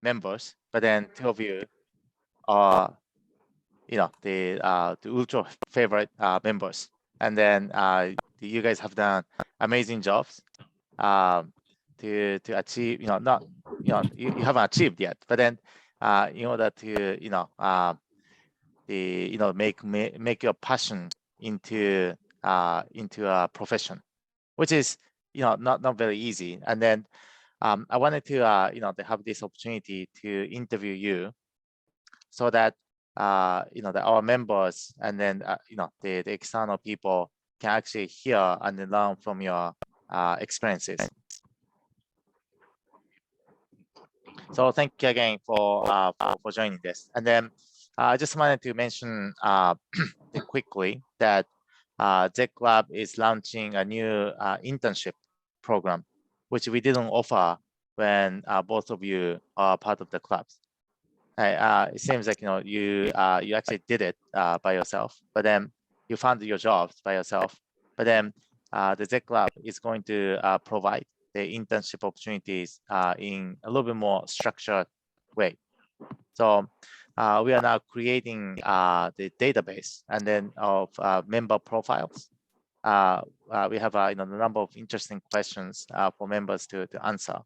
members, but then two of you are, the ultra favorite members, and then you guys have done amazing jobs to achieve, not, you haven't achieved yet, but then in order to, make your passion into a profession, which is, not very easy. And then I wanted to, to have this opportunity to interview you so that, that our members and then, the external people can actually hear and then learn from your experiences. So thank you again for joining this. And then I just wanted to mention quickly that Zec Lab is launching a new internship program, which we didn't offer when both of you are part of the clubs. It seems like you actually did it by yourself, but then you found your jobs by yourself. But then the Zec Lab is going to provide the internship opportunities in a little bit more structured way. So we are now creating the database and then of member profiles. We have a number of interesting questions for members to answer.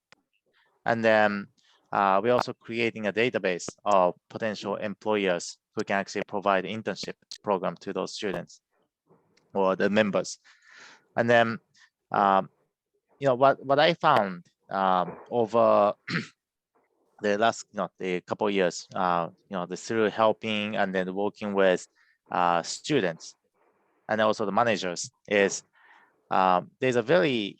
And then we're also creating a database of potential employers who can actually provide internship program to those students or the members. And then, what I found over the last, the couple of years, through helping and then working with students and also the managers is there's a very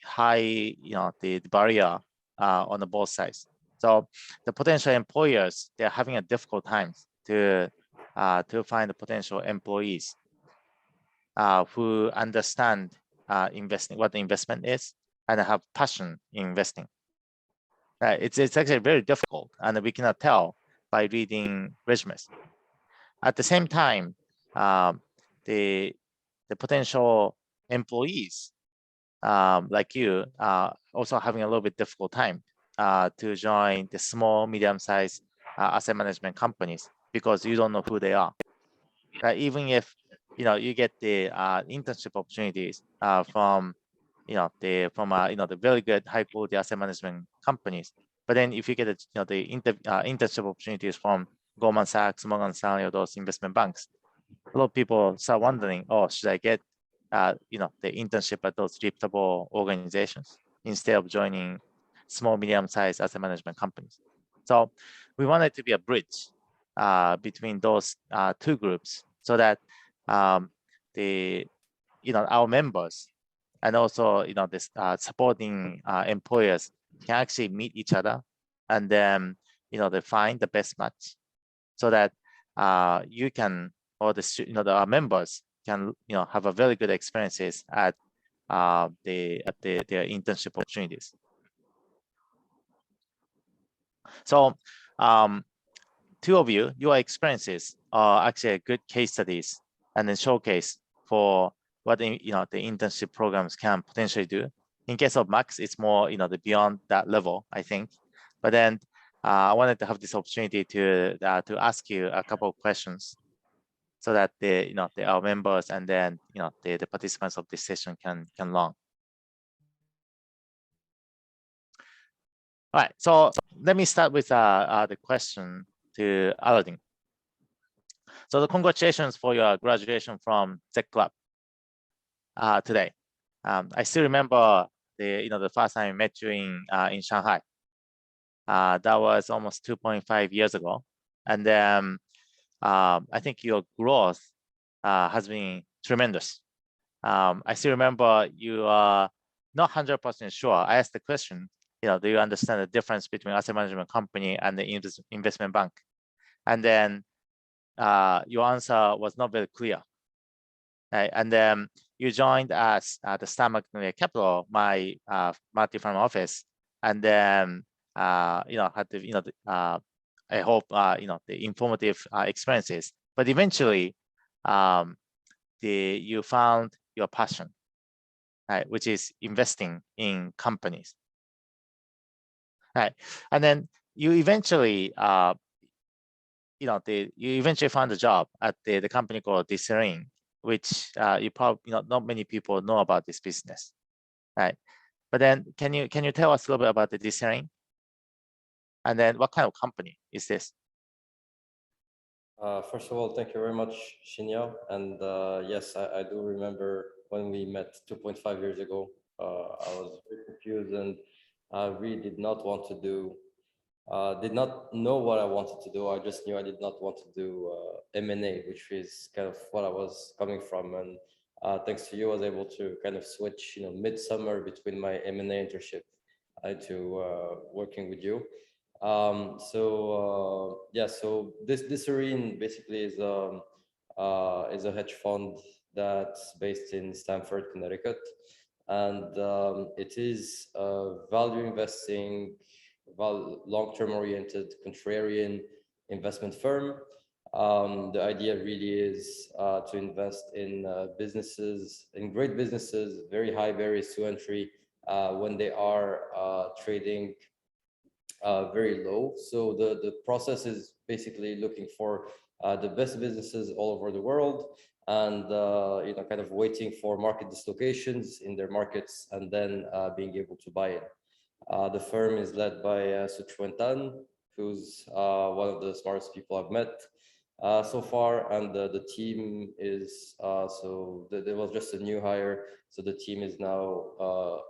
high, the barrier on the both sides. So the potential employers, they're having a difficult time to find the potential employees who understand investing, what the investment is, and have passion in investing. It's actually very difficult, and we cannot tell by reading resumes. At the same time, the potential employees like you also having a little bit difficult time to join the small, medium-sized asset management companies because you don't know who they are. Even if you get the internship opportunities from the very good high-quality asset management companies, but then if you get the internship opportunities from Goldman Sachs, Morgan Stanley, or those investment banks, a lot of people start wondering, oh, should I get the internship at those reputable organizations instead of joining small, medium-sized asset management companies? So we wanted to be a bridge between those two groups so that our members and also this supporting employers can actually meet each other and then they find the best match so that you can, or our members can have a very good experiences at their internship opportunities. So two of you, your experiences are actually a good case studies and then showcase for what the internship programs can potentially do. In case of Max, it's more the beyond that level, I think. But then I wanted to have this opportunity to ask you a couple of questions so that our members and then the participants of this session can learn. All right, so let me start with the question to Alaedine. So congratulations for your graduation from Zec Club today. I still remember the first time I met you in Shanghai. That was almost 2.5 years ago, and then I think your growth has been tremendous. I still remember you are not 100% sure. I asked the question, do you understand the difference between asset management company and the investment bank? And then your answer was not very clear. Right? And then you joined us at the Star Magnolia Capital, my multi-firm office, and then had the I hope the informative experiences. But eventually, you found your passion, right, which is investing in companies. Right, and then you eventually you eventually found a job at the company called Disering, which you probably not many people know about this business, right? But then can you tell us a little bit about the Disering, and then what kind of company is this? First of all, thank you very much, Shinya. And yes, I do remember when we met 2.5 years ago. I was very confused and I really did not want to do, did not know what I wanted to do. I just knew I did not want to do M&A, which is kind of what I was coming from. And thanks to you, I was able to kind of switch, mid-summer between my M&A internship to working with you. Yeah, so this arena basically is a hedge fund that's based in Stamford, Connecticut, and it is a value investing, long-term oriented, contrarian investment firm. The idea really is to invest in businesses, in great businesses, very high barriers to entry when they are trading very low. So the process is basically looking for the best businesses all over the world and kind of waiting for market dislocations in their markets and then being able to buy it. The firm is led by Suchwen Tan, who's one of the smartest people I've met so far, and the team is there was just a new hire, so the team is now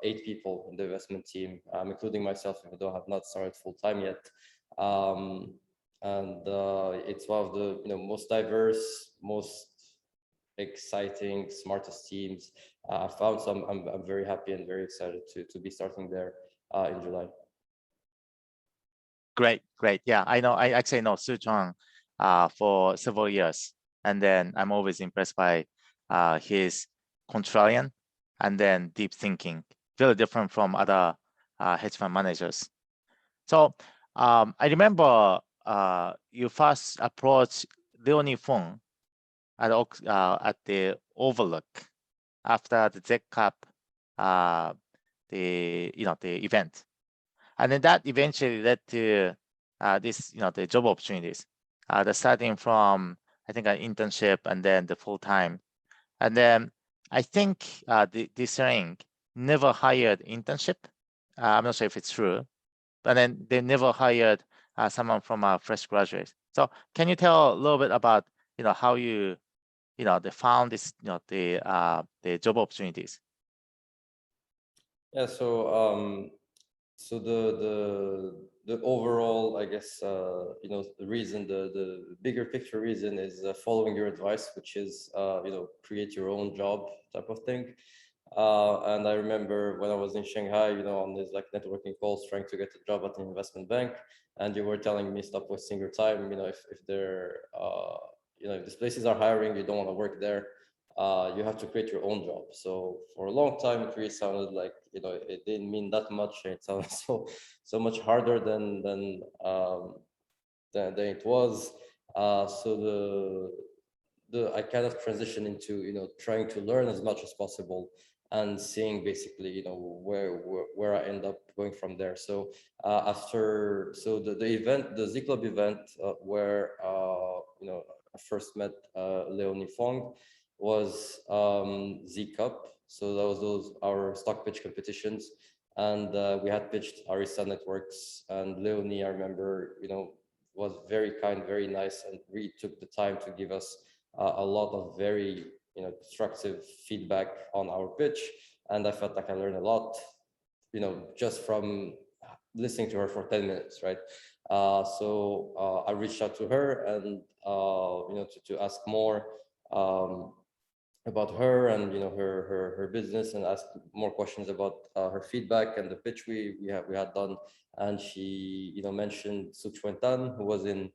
8 people in the investment team, including myself, even though I have not started full time yet. And it's one of the most diverse, most exciting, smartest teams I found. So I'm very happy and very excited to be starting there in July. Great. Yeah, I actually know Su Chong for several years, and then I'm always impressed by his contrarian and then deep thinking, very different from other hedge fund managers. So I remember you first approached Leonie Fong at the Overlook after the ZCAP, the event. And then that eventually led to the job opportunities, the starting from, I think, an internship and then the full time. And then I think this ring never hired internship. I'm not sure if it's true, but then they never hired someone from a fresh graduate. So can you tell a little bit about, how they found this, the job opportunities? Yeah, so the overall, I guess, the reason, the bigger picture reason is following your advice, which is create your own job type of thing. And I remember when I was in Shanghai, on these like networking calls, trying to get a job at an investment bank, and you were telling me stop wasting your time. If they're if these places are hiring, you don't want to work there. You have to create your own job. So for a long time, it really sounded like it didn't mean that much. It sounded so much harder than it was. So I kind of transitioned into trying to learn as much as possible and seeing basically where I end up going from there. So the event, the Z Club event, where I first met Leonie Fong, was Z Cup. So that was our stock pitch competitions, and we had pitched Arista Networks, and Leonie, I remember, was very kind, very nice, and really took the time to give us a lot of very constructive feedback on our pitch, and I felt like I learned a lot, just from listening to her for 10 minutes, right? I reached out to her and to ask more about her and her business, and ask more questions about her feedback and the pitch we had done. And she mentioned Su Tan, who was in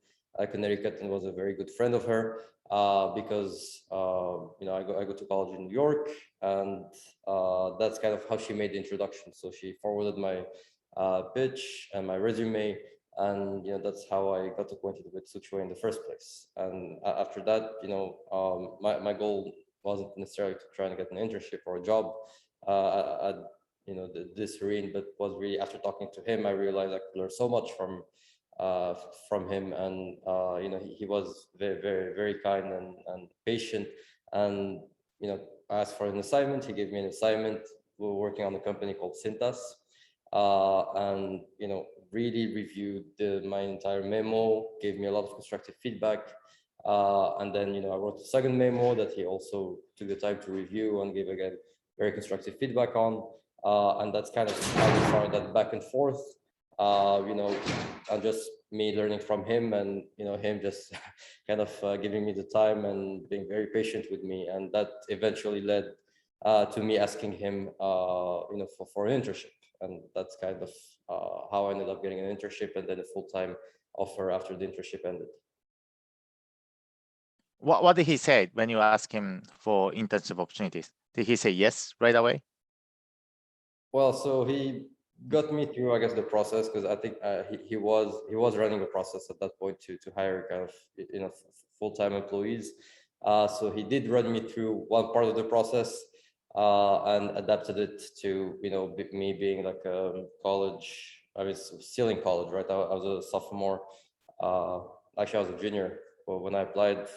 Connecticut and was a very good friend of her, because I go to college in New York, and that's kind of how she made the introduction. So she forwarded my pitch and my resume, and that's how I got acquainted with Suchue in the first place. And after that, my goal wasn't necessarily to try and get an internship or a job at this arena, but was really after talking to him, I realized I could learn so much from from him, and he was very, very, very kind and patient. And I asked for an assignment. He gave me an assignment. We were working on a company called Cintas, and really reviewed my entire memo, gave me a lot of constructive feedback. And then I wrote a second memo that he also took the time to review and gave again very constructive feedback on. And that's kind of how we started that back and forth. And just me learning from him, and him just kind of giving me the time and being very patient with me, and that eventually led to me asking him for an internship, and that's kind of how I ended up getting an internship and then a full-time offer after the internship ended. What did he say when you asked him for internship opportunities? Did he say yes right away? Well, so he got me through, I guess, the process, because I think he was running a process at that point to hire kind of full-time employees. So he did run me through one part of the process and adapted it to me being like a college. I was still in college, right? I was a sophomore. Actually, I was a junior when I applied.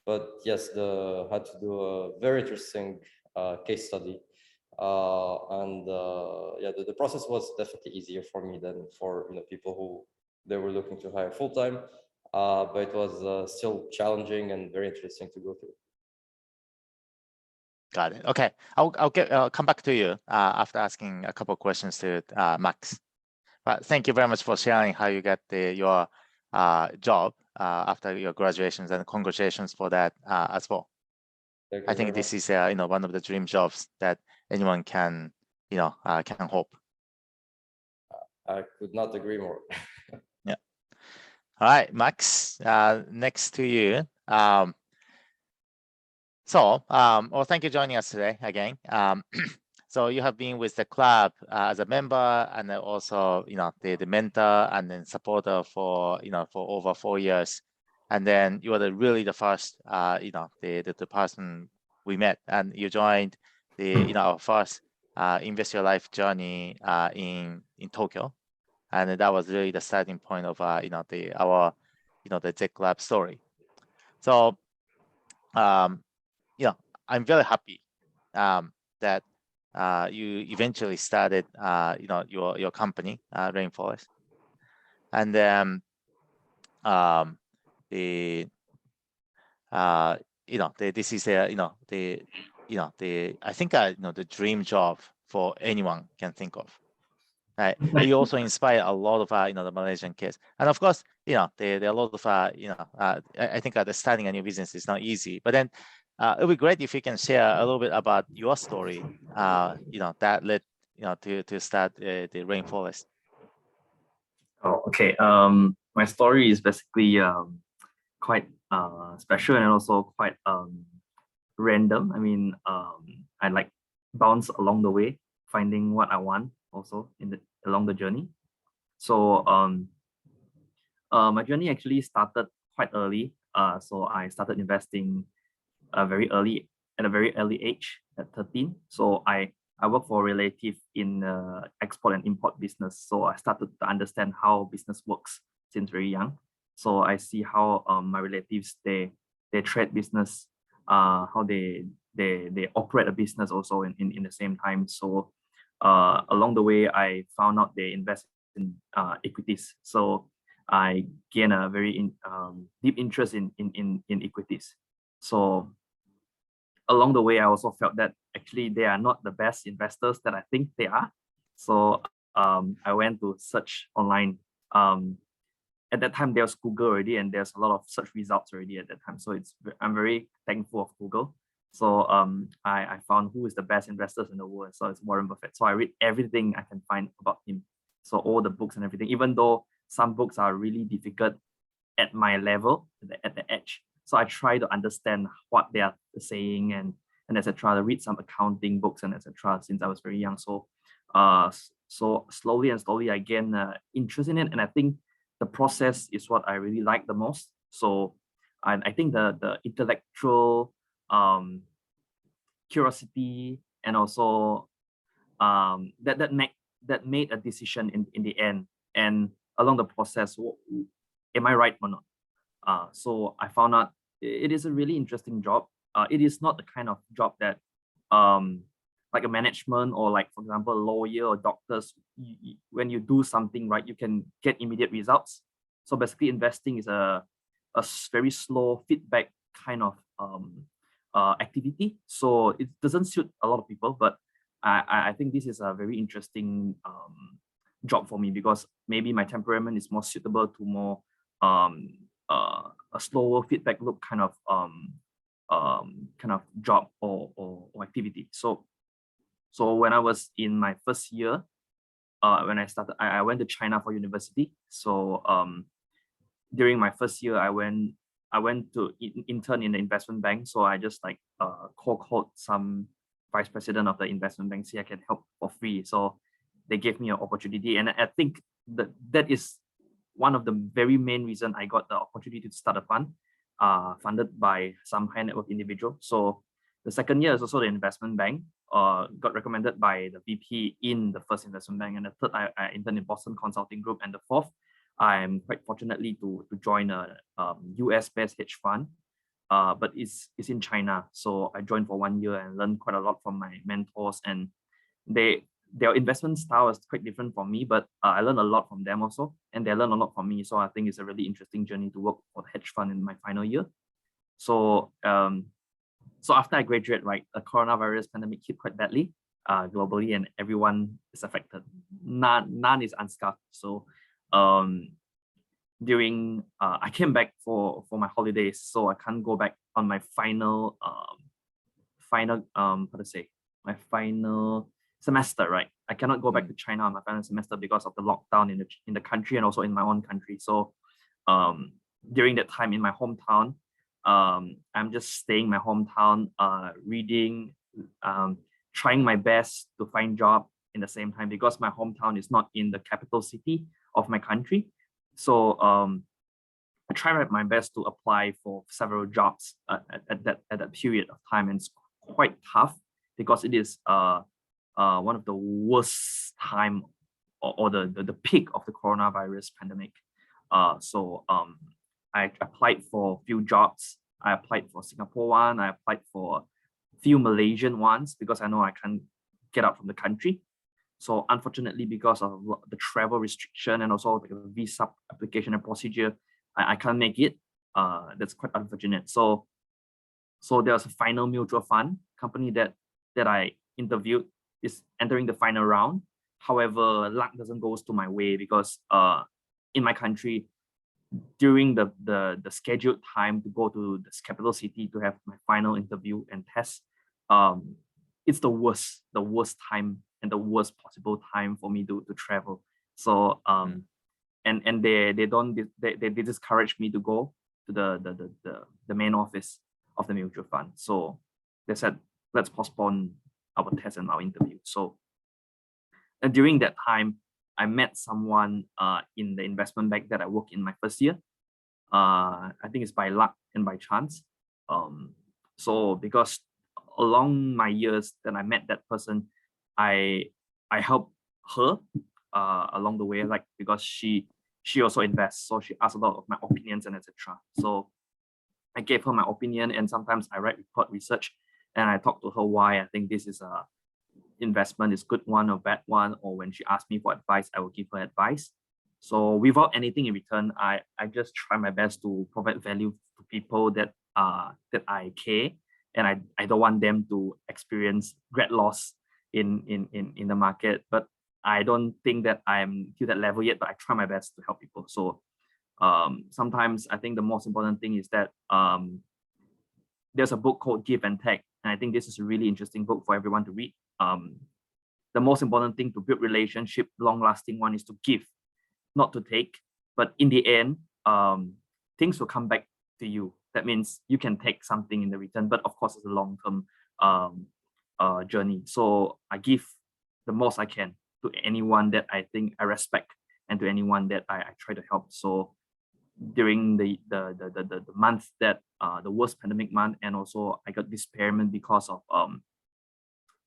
But yes, had to do a very interesting case study. Yeah, the process was definitely easier for me than for people who they were looking to hire full time, but it was still challenging and very interesting to go through. Got it. Okay, I'll come back to you after asking a couple of questions to Max. But thank you very much for sharing how you got your job after your graduations, and congratulations for that as well. I think this is one of the dream jobs that anyone can can hope. I could not agree more. Yeah. All right, Max. Next to you. Well, thank you for joining us today again. So you have been with the club as a member, and then also the mentor and then supporter for for over 4 years, and then you were really the first the person we met, and you joined the our first Invest Your Life journey in Tokyo, and that was really the starting point of our the Tech Lab story. So I'm very happy that you eventually started your company Rainforest, and then this is I think the dream job for anyone can think of. Right. You also inspire a lot of the Malaysian kids, and of course there are a lot of I think the starting a new business is not easy, but then it would be great if you can share a little bit about your story that led to start the Rainforest. Oh, okay. My story is basically quite special and also quite random. I mean, I like bounce along the way, finding what I want also along the journey. So my journey actually started quite early. So I started investing at a very early age at 13. So I work for a relative in export and import business. So I started to understand how business works since very young. So I see how my relatives they trade business, how they operate a business also in the same time. So along the way, I found out they invest in equities. So I gain a very deep interest in equities. So along the way, I also felt that actually they are not the best investors that I think they are. So I went to search online. At that time, there was Google already, and there's a lot of search results already at that time. So I'm very thankful of Google. So I found who is the best investors in the world. So it's Warren Buffett. So I read everything I can find about him. So all the books and everything, even though some books are really difficult at my level, at the edge. So I try to understand what they are saying and etc. To read some accounting books and etc. Since I was very young. So so slowly and slowly I gain interest in it, and I think the process is what I really like the most. So I think the intellectual curiosity and also that made a decision in the end. And along the process, am I right or not? So I found out it is a really interesting job. It is not the kind of job that like a management or like, for example, a lawyer or doctors, when you do something right, you can get immediate results. So basically investing is a very slow feedback kind of activity. So it doesn't suit a lot of people, but I think this is a very interesting job for me, because maybe my temperament is more suitable to more a slower feedback loop kind of job or activity. So when I was in my first year, when I started, I went to China for university. So during my first year, I went to intern in the investment bank. So I just like cold called some vice president of the investment bank, say I can help for free. So they gave me an opportunity, and I think that is one of the very main reason I got the opportunity to start a fund, funded by some high net worth individual. So the second year is also the investment bank, got recommended by the VP in the first investment bank, and the third I interned in Boston Consulting Group, and the fourth I'm quite fortunately to join a US based hedge fund, but it's in China. So I joined for 1 year and learned quite a lot from my mentors, and their investment style is quite different from me, but I learned a lot from them also, and they learned a lot from me. So I think it's a really interesting journey to work for the hedge fund in my final year. So so after I graduate, right, the coronavirus pandemic hit quite badly globally, and everyone is affected. None is unscarred. So during I came back for my holidays, so I can't go back on my final how to say, my final semester, right? I cannot go back to China on my final semester because of the lockdown in the country and also in my own country. So during that time in my hometown, I'm just staying in my hometown, reading, trying my best to find job in the same time, because my hometown is not in the capital city of my country. So I try my best to apply for several jobs at that period of time, and it's quite tough because it is one of the worst time or the peak of the coronavirus pandemic. So I applied for a few jobs. I applied for Singapore one. I applied for a few Malaysian ones because I know I can't get out from the country. So unfortunately, because of the travel restriction and also the visa application and procedure, I can't make it. That's quite unfortunate. So there was a final mutual fund company that I interviewed is entering the final round. However, luck doesn't go to my way because in my country, during the scheduled time to go to the capital city to have my final interview and test, it's the worst time and the worst possible time for me to travel. So and they discourage me to go to the main office of the mutual fund. So they said, let's postpone our test and our interview. So and during that time, I met someone in the investment bank that I work in my first year. I think it's by luck and by chance. So because along my years that I met that person, I helped her along the way, like because she also invests, so she asked a lot of my opinions and etc. So I gave her my opinion, and sometimes I write report research, and I talk to her why I think this is a investment is good one or bad one, or when she asks me for advice, I will give her advice. So without anything in return, I just try my best to provide value to people that I care, and I don't want them to experience great loss in the market. But I don't think that I'm to that level yet, but I try my best to help people. So sometimes I think the most important thing is that there's a book called Give and Take, and I think this is a really interesting book for everyone to read. The most important thing to build relationship, long-lasting one, is to give, not to take. But in the end, things will come back to you. That means you can take something in the return, but of course, it's a long-term journey. So I give the most I can to anyone that I think I respect, and to anyone that I try to help. So during the month that the worst pandemic month, and also I got disparament because of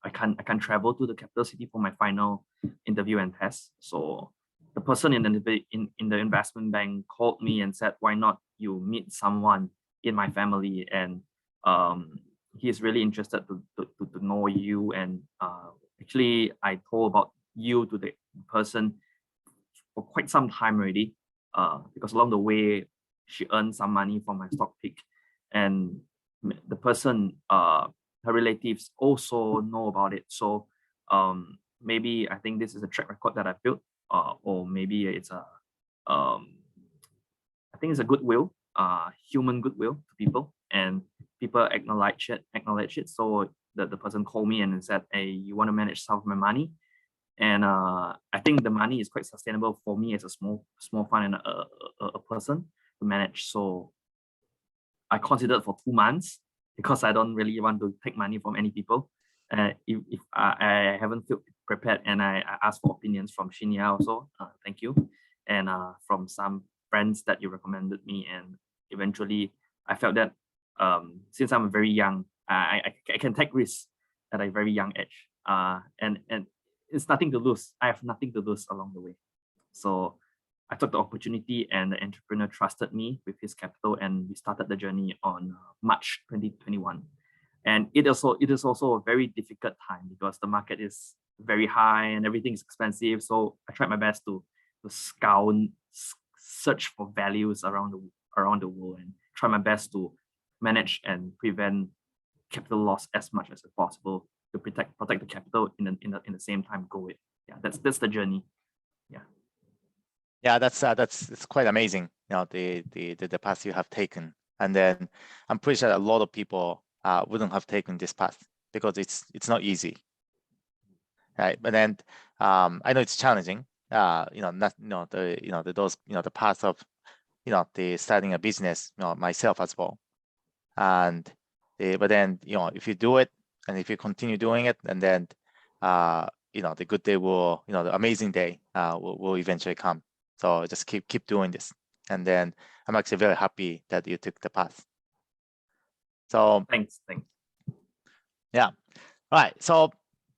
I can't travel to the capital city for my final interview and test. So the person in the investment bank called me and said, why not you meet someone in my family, and he is really interested to know you. And actually I told about you to the person for quite some time already, because along the way she earned some money from my stock pick, and the person, her relatives also know about it. So maybe I think this is a track record that I built, or maybe it's a I think it's a goodwill, human goodwill to people, and people acknowledge it. So the person called me and said, hey, you want to manage some of my money? And I think the money is quite sustainable for me as a small fund and a person to manage. So I considered for 2 months, because I don't really want to take money from any people. If I haven't felt prepared, and I asked for opinions from Shinya also, thank you, and from some friends that you recommended me, and eventually I felt that since I'm very young, I can take risks at a very young age, and it's nothing to lose. I have nothing to lose along the way. So I took the opportunity, and the entrepreneur trusted me with his capital, and we started the journey on March 2021. And it is also a very difficult time, because the market is very high and everything is expensive. So I tried my best to search for values around the world, and try my best to manage and prevent capital loss as much as possible, to protect the capital in the same time go it. Yeah, that's the journey. Yeah. Yeah, it's quite amazing, the path you have taken. And then I'm pretty sure a lot of people wouldn't have taken this path, because it's not easy, right? But then I know it's challenging, the path of the starting a business, myself as well. And but then if you do it, and if you continue doing it, and then the good day will, the amazing day will eventually come. So just keep doing this. And then I'm actually very happy that you took the path. So thanks. Yeah. All right. So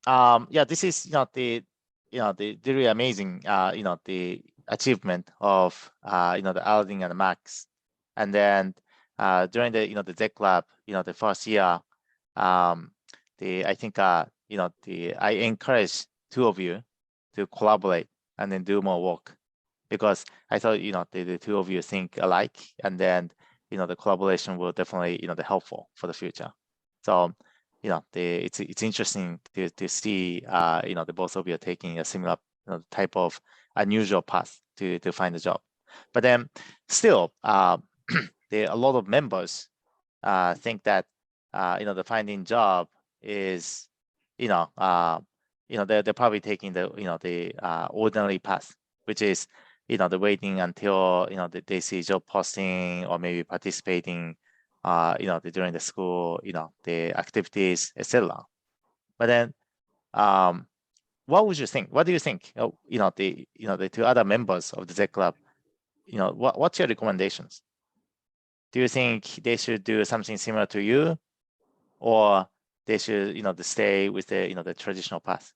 yeah, this is the really amazing the achievement of the Alaedine and the Max. And then during the the Tech Lab, the first year, I think I encourage 2 of you to collaborate and then do more work, because I thought the 2 of you think alike, and then the collaboration will definitely be helpful for the future. So it's interesting to see the both of you are taking a similar type of unusual path to find a job. But then still a lot of members think that the finding job is they're probably taking the ordinary path, which is the waiting until they see job posting, or maybe participating during the school the activities, etc. But then what would you think? What do you think? The 2 other members of the Z Club, what's your recommendations? Do you think they should do something similar to you, or they should stay with the traditional path?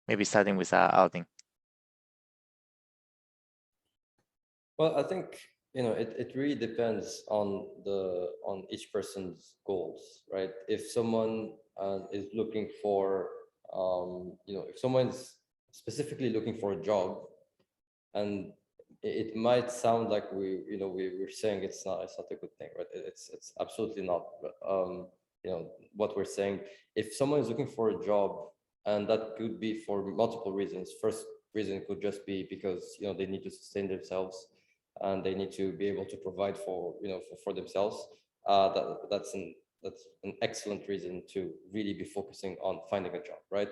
Maybe starting with Alaedine. Well, I think it really depends on each person's goals, right? If someone is looking for if someone's specifically looking for a job, and it might sound like we're saying it's not a good thing, right? It's absolutely not. What we're saying, if someone is looking for a job, and that could be for multiple reasons. First reason could just be because they need to sustain themselves, and they need to be able to provide for for themselves. That's an excellent reason to really be focusing on finding a job, right?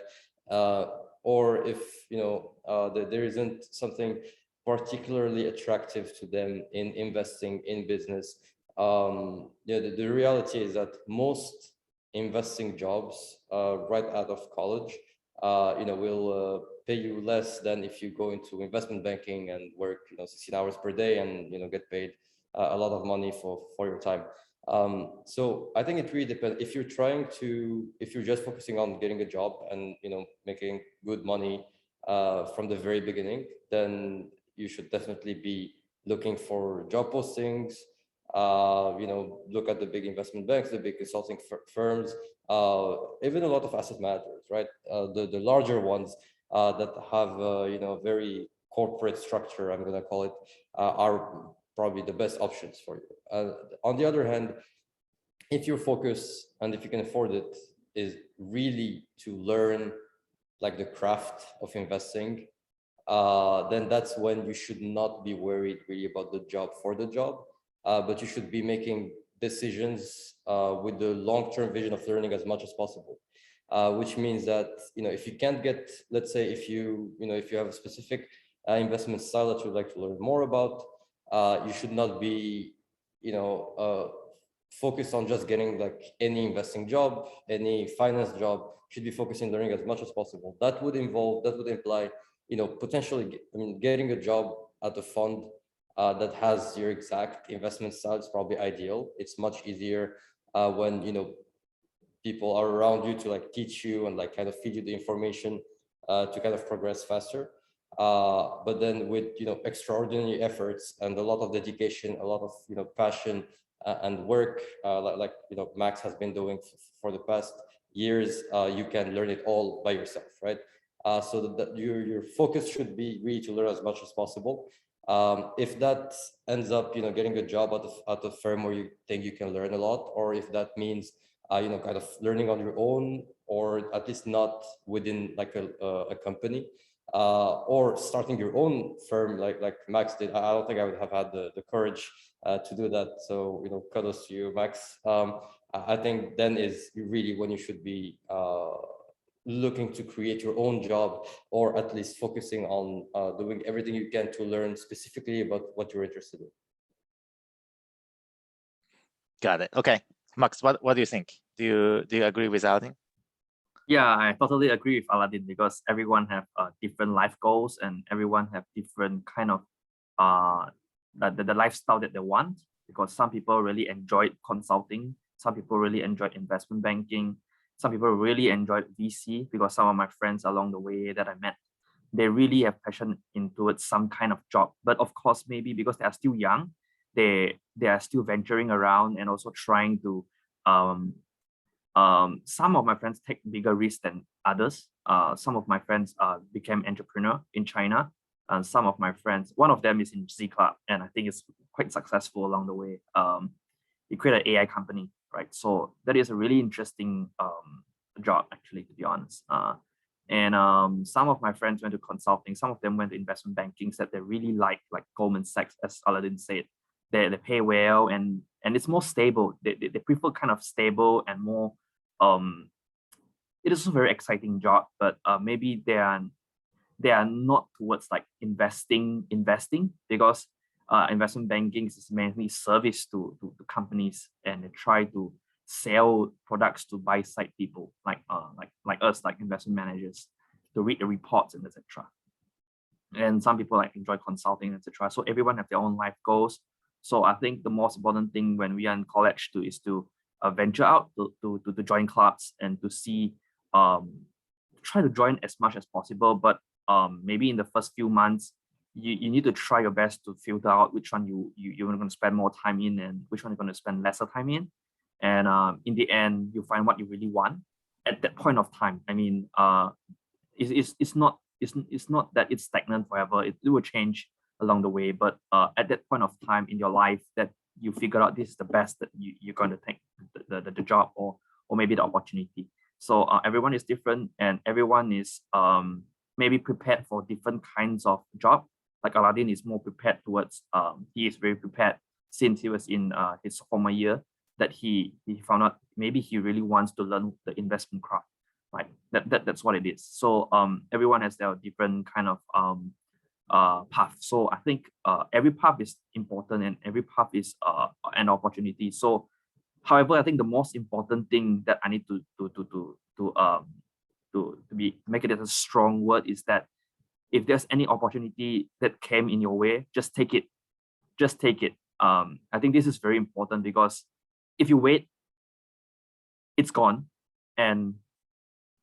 Or if there isn't something particularly attractive to them in investing in business. The reality is that most investing jobs right out of college will pay you less than if you go into investment banking and work 16 hours per day, and get paid a lot of money for your time. So I think it really depends. If you're just focusing on getting a job and making good money, from the very beginning, then you should definitely be looking for job postings. Look at the big investment banks, the big consulting firms, even a lot of asset managers, right? The larger ones that have very corporate structure, I'm gonna call it, are probably the best options for you. On the other hand, if your focus, and if you can afford it, is really to learn like the craft of investing, then that's when you should not be worried really about the job for the job, but you should be making decisions with the long-term vision of learning as much as possible. Which means that if you can't get, let's say, if you have a specific investment style that you'd like to learn more about, you should not be focused on just getting like any investing job, any finance job. Should be focusing on learning as much as possible. That would imply potentially getting a job at a fund that has your exact investment style is probably ideal. It's much easier when people are around you to like teach you and like kind of feed you the information to kind of progress faster. But then with extraordinary efforts and a lot of dedication, a lot of passion and work, like Max has been doing for the past years, you can learn it all by yourself, right? So that your focus should be really to learn as much as possible. If that ends up getting a job at a firm where you think you can learn a lot, or if that means kind of learning on your own, or at least not within like a company, or starting your own firm like Max did. I don't think I would have had the courage to do that. So kudos to you, Max. I think then is really when you should be looking to create your own job, or at least focusing on doing everything you can to learn specifically about what you're interested in. Got it. Okay, Max, what do you think? Do you agree with Alaedine? Yeah, I totally agree with Alaedine, because everyone have different life goals, and everyone have different kind of the lifestyle that they want. Because some people really enjoy consulting, some people really enjoy investment banking, some people really enjoy VC, because some of my friends along the way that I met, they really have passion into some kind of job. But of course, maybe because they are still young, they are still venturing around and also trying to some of my friends take bigger risks than others. Some of my friends became entrepreneur in China, and some of my friends, one of them is in Z Club, and I think it's quite successful along the way. He created an AI company, right? So that is a really interesting job, actually, to be honest. And some of my friends went to consulting, some of them went to investment banking, that they really like Goldman Sachs, as Alaedine said. They pay well, and it's more stable. They prefer kind of stable and more. It is a very exciting job, but maybe they are not towards like investing, because investment banking is mainly service to companies, and they try to sell products to buy side people like us, like investment managers, to read the reports and etc. And some people like enjoy consulting, etc. So everyone have their own life goals. So I think the most important thing when we are in college too is to venture out to join clubs, and to see try to join as much as possible. But maybe in the first few months, you need to try your best to filter out which one you're going to spend more time in, and which one you're going to spend lesser time in. And in the end, you find what you really want at that point of time. I mean, it's not that it's stagnant forever. It will change along the way, but at that point of time in your life that you figure out this is the best that you're going to take the job, or maybe the opportunity. So everyone is different, and everyone is maybe prepared for different kinds of job. Like Alaedine is more prepared towards, he is very prepared since he was in his former year, that he found out maybe he really wants to learn the investment craft. Right, that's what it is. So everyone has their different kind of path. So I think every path is important, and every path is an opportunity. So, however, I think the most important thing that I need to make it as a strong word is that if there's any opportunity that came in your way, just take it. Just take it. I think this is very important, because if you wait, it's gone, and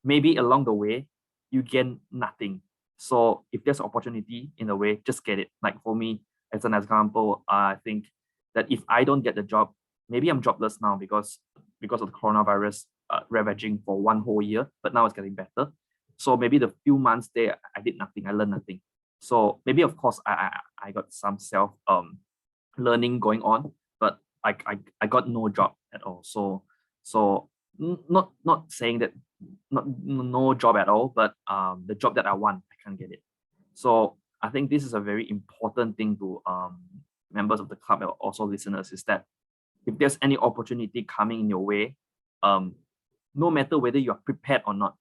maybe along the way you gain nothing. So if there's opportunity in a way, just get it. Like for me, as an example, I think that if I don't get the job, maybe I'm jobless now because of the coronavirus ravaging for 1 whole year, but now it's getting better. So maybe the few months there, I did nothing, I learned nothing. So maybe of course I got some self learning going on, but I got no job at all. So not saying that no job at all, but the job that I want, I can't get it. So I think this is a very important thing to members of the club and also listeners, is that if there's any opportunity coming in your way, no matter whether you're prepared or not,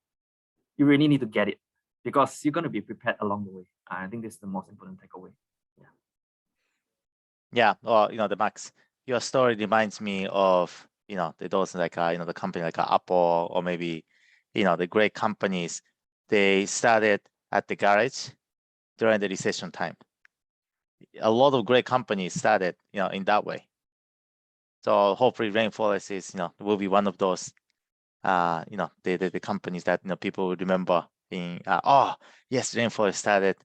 you really need to get it, because you're going to be prepared along the way. I think this is the most important takeaway. Yeah, well, the Max, your story reminds me of, those like, the company like Apple, or maybe, the great companies, they started at the garage during the recession time. A lot of great companies started, in that way. So hopefully Rainforest is, will be one of those, the companies that, people will remember being, oh, yes, Rainforest started,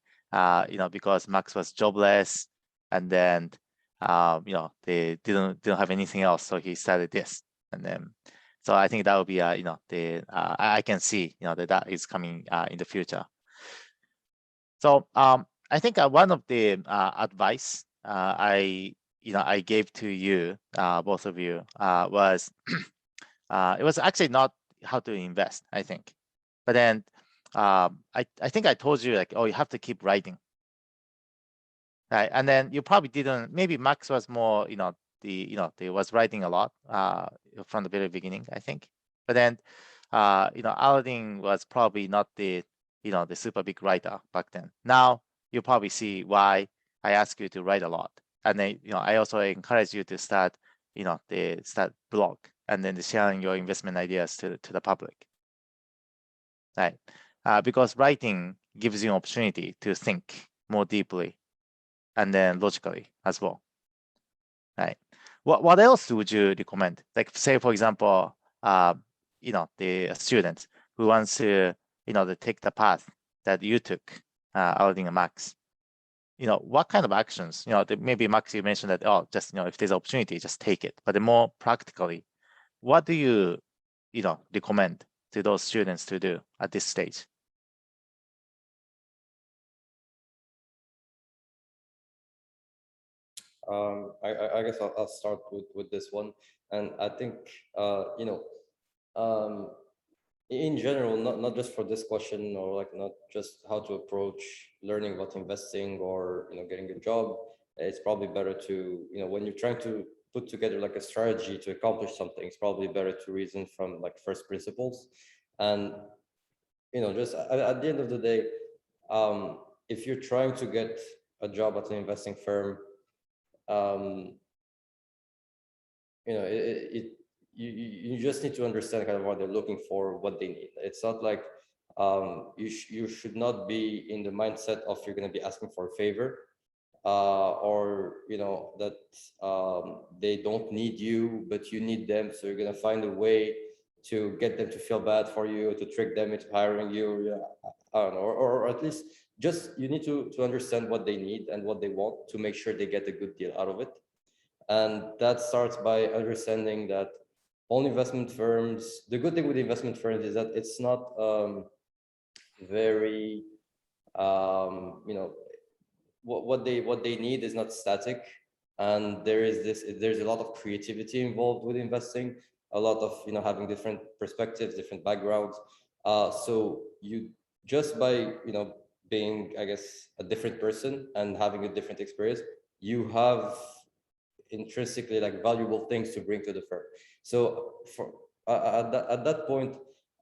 because Max was jobless, and then, they didn't have anything else, so he started this, and then, so I think that will be, I can see, that is coming in the future. So I think one of the advice I gave to you, both of you, was it was actually not how to invest, I think, but then I think I told you, like, oh, you have to keep writing. Right, and then you probably didn't. Maybe Max was more, they was writing a lot from the very beginning, I think. But then, Alaedine was probably not the, the super big writer back then. Now you probably see why I ask you to write a lot, and then, I also encourage you to start, start blog, and then sharing your investment ideas to the public. Right, because writing gives you an opportunity to think more deeply, and then logically as well. Right. What else would you recommend? Like, say, for example, the student who wants to, to take the path that you took, outing a Max. What kind of actions? Maybe Max, you mentioned that, oh, just, if there's opportunity, just take it. But more practically, what do you, recommend to those students to do at this stage? I guess I'll start with this one, and I think in general, not just for this question, or like not just how to approach learning about investing, or getting a job. It's probably better to, when you're trying to put together like a strategy to accomplish something, it's probably better to reason from like first principles. And just at the end of the day, if you're trying to get a job at an investing firm, you just need to understand kind of what they're looking for, what they need. It's not like you should not be in the mindset of you're going to be asking for a favor, or that they don't need you but you need them, so you're going to find a way to get them to feel bad for you, to trick them into hiring you. Yeah, I don't know, or at least just you need to understand what they need and what they want to make sure they get a good deal out of it. And that starts by understanding that all investment firms, the good thing with investment firms is that it's not very, what they need is not static. And there's a lot of creativity involved with investing, a lot of, having different perspectives, different backgrounds. So you just by, being, I guess, a different person and having a different experience, you have intrinsically like valuable things to bring to the firm. So for at that point,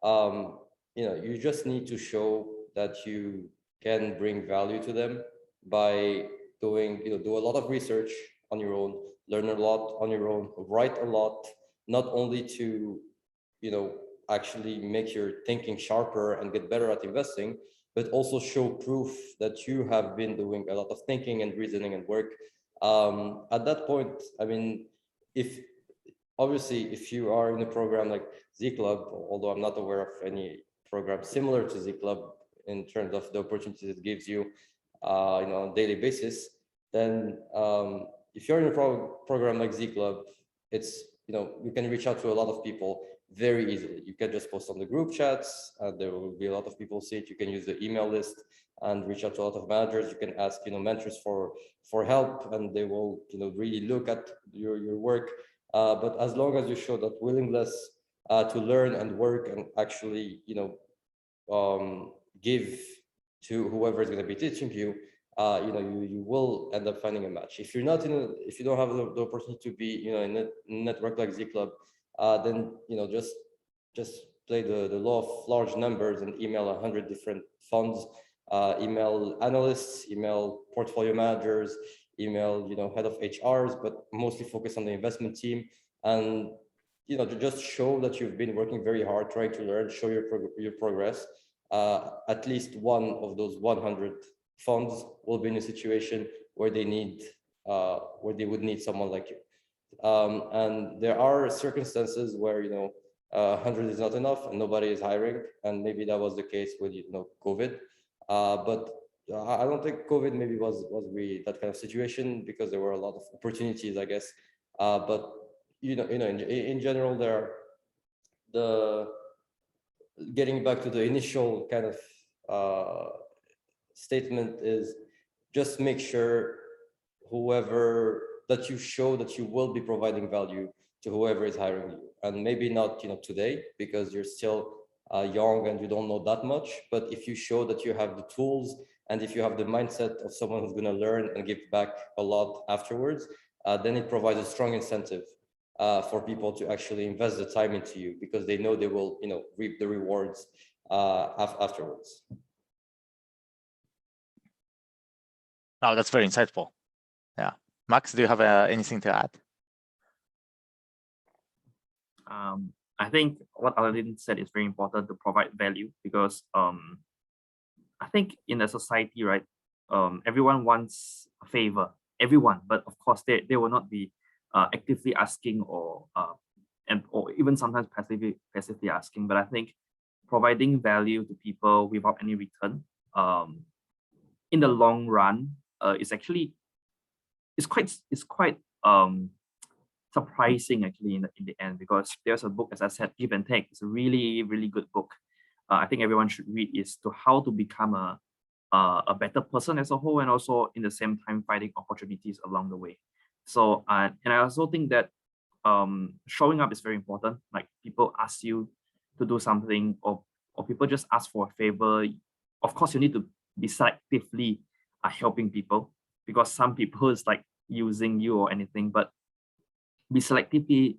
you just need to show that you can bring value to them by doing, do a lot of research on your own, learn a lot on your own, write a lot, not only to, actually make your thinking sharper and get better at investing, but also show proof that you have been doing a lot of thinking and reasoning and work. At that point, I mean, if obviously if you are in a program like Z Club, although I'm not aware of any program similar to Z Club in terms of the opportunities it gives you, on a daily basis, then if you're in a program like Z Club, it's, you can reach out to a lot of people very easily. You can just post on the group chats, and there will be a lot of people see it. You can use the email list and reach out to a lot of managers. You can ask, mentors for help, and they will, really look at your work. But as long as you show that willingness to learn and work and actually, give to whoever is going to be teaching you, you will end up finding a match. If you're not if you don't have the opportunity to be, in a network like Z Club, then, just play the law of large numbers and email 100 different funds, email analysts, email portfolio managers, email, head of HRs, but mostly focus on the investment team. And, to just show that you've been working very hard, trying to learn, show your progress. At least one of those 100 funds will be in a situation where they would need someone like you. And there are circumstances where, 100 is not enough and nobody is hiring. And maybe that was the case with, COVID. But I don't think COVID maybe was really that kind of situation, because there were a lot of opportunities, I guess. But in general, getting back to the initial kind of statement is just make sure that you show that you will be providing value to whoever is hiring you. And maybe not, today, because you're still young and you don't know that much. But if you show that you have the tools, and if you have the mindset of someone who's going to learn and give back a lot afterwards, then it provides a strong incentive for people to actually invest the time into you, because they know they will, reap the rewards afterwards. Oh, that's very insightful. Yeah. Max, do you have anything to add? I think what Alaedine said is very important, to provide value, because I think in a society, right, everyone wants a favor, everyone, but of course they will not be actively asking or even sometimes passively asking. But I think providing value to people without any return, in the long run, is actually quite surprising actually in the end, because there's a book, as I said, Give and Take. It's a really, really good book. I think everyone should read, is to how to become a better person as a whole, and also in the same time finding opportunities along the way. So and I also think that showing up is very important. Like, people ask you to do something, or people just ask for a favor. Of course, you need to be selectively helping people, because some people is like using you or anything, but be selectively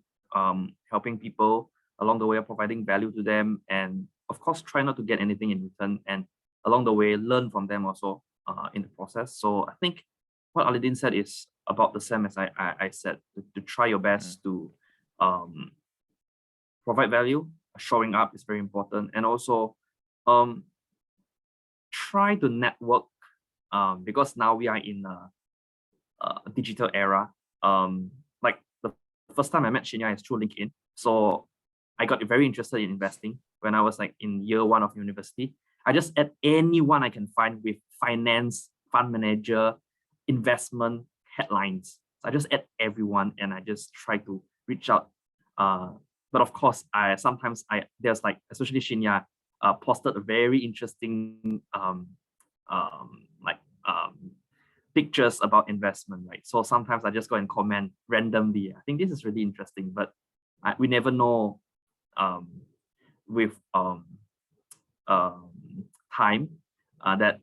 helping people along the way, of providing value to them, and of course try not to get anything in return, and along the way learn from them also in the process. So I think what Alaedine said is about the same as I said, to try your best to provide value. Showing up is very important, and also try to network, because now we are in a digital era. Like the first time I met Shinya is through LinkedIn. So I got very interested in investing when I was like in year 1 of university. I just add anyone I can find with finance, fund manager, investment headlines. So I just add everyone, and I just try to reach out. But of course, there's like, especially Shinya posted a very interesting pictures about investment, right? So sometimes I just go and comment randomly. I think this is really interesting, but we never know with time that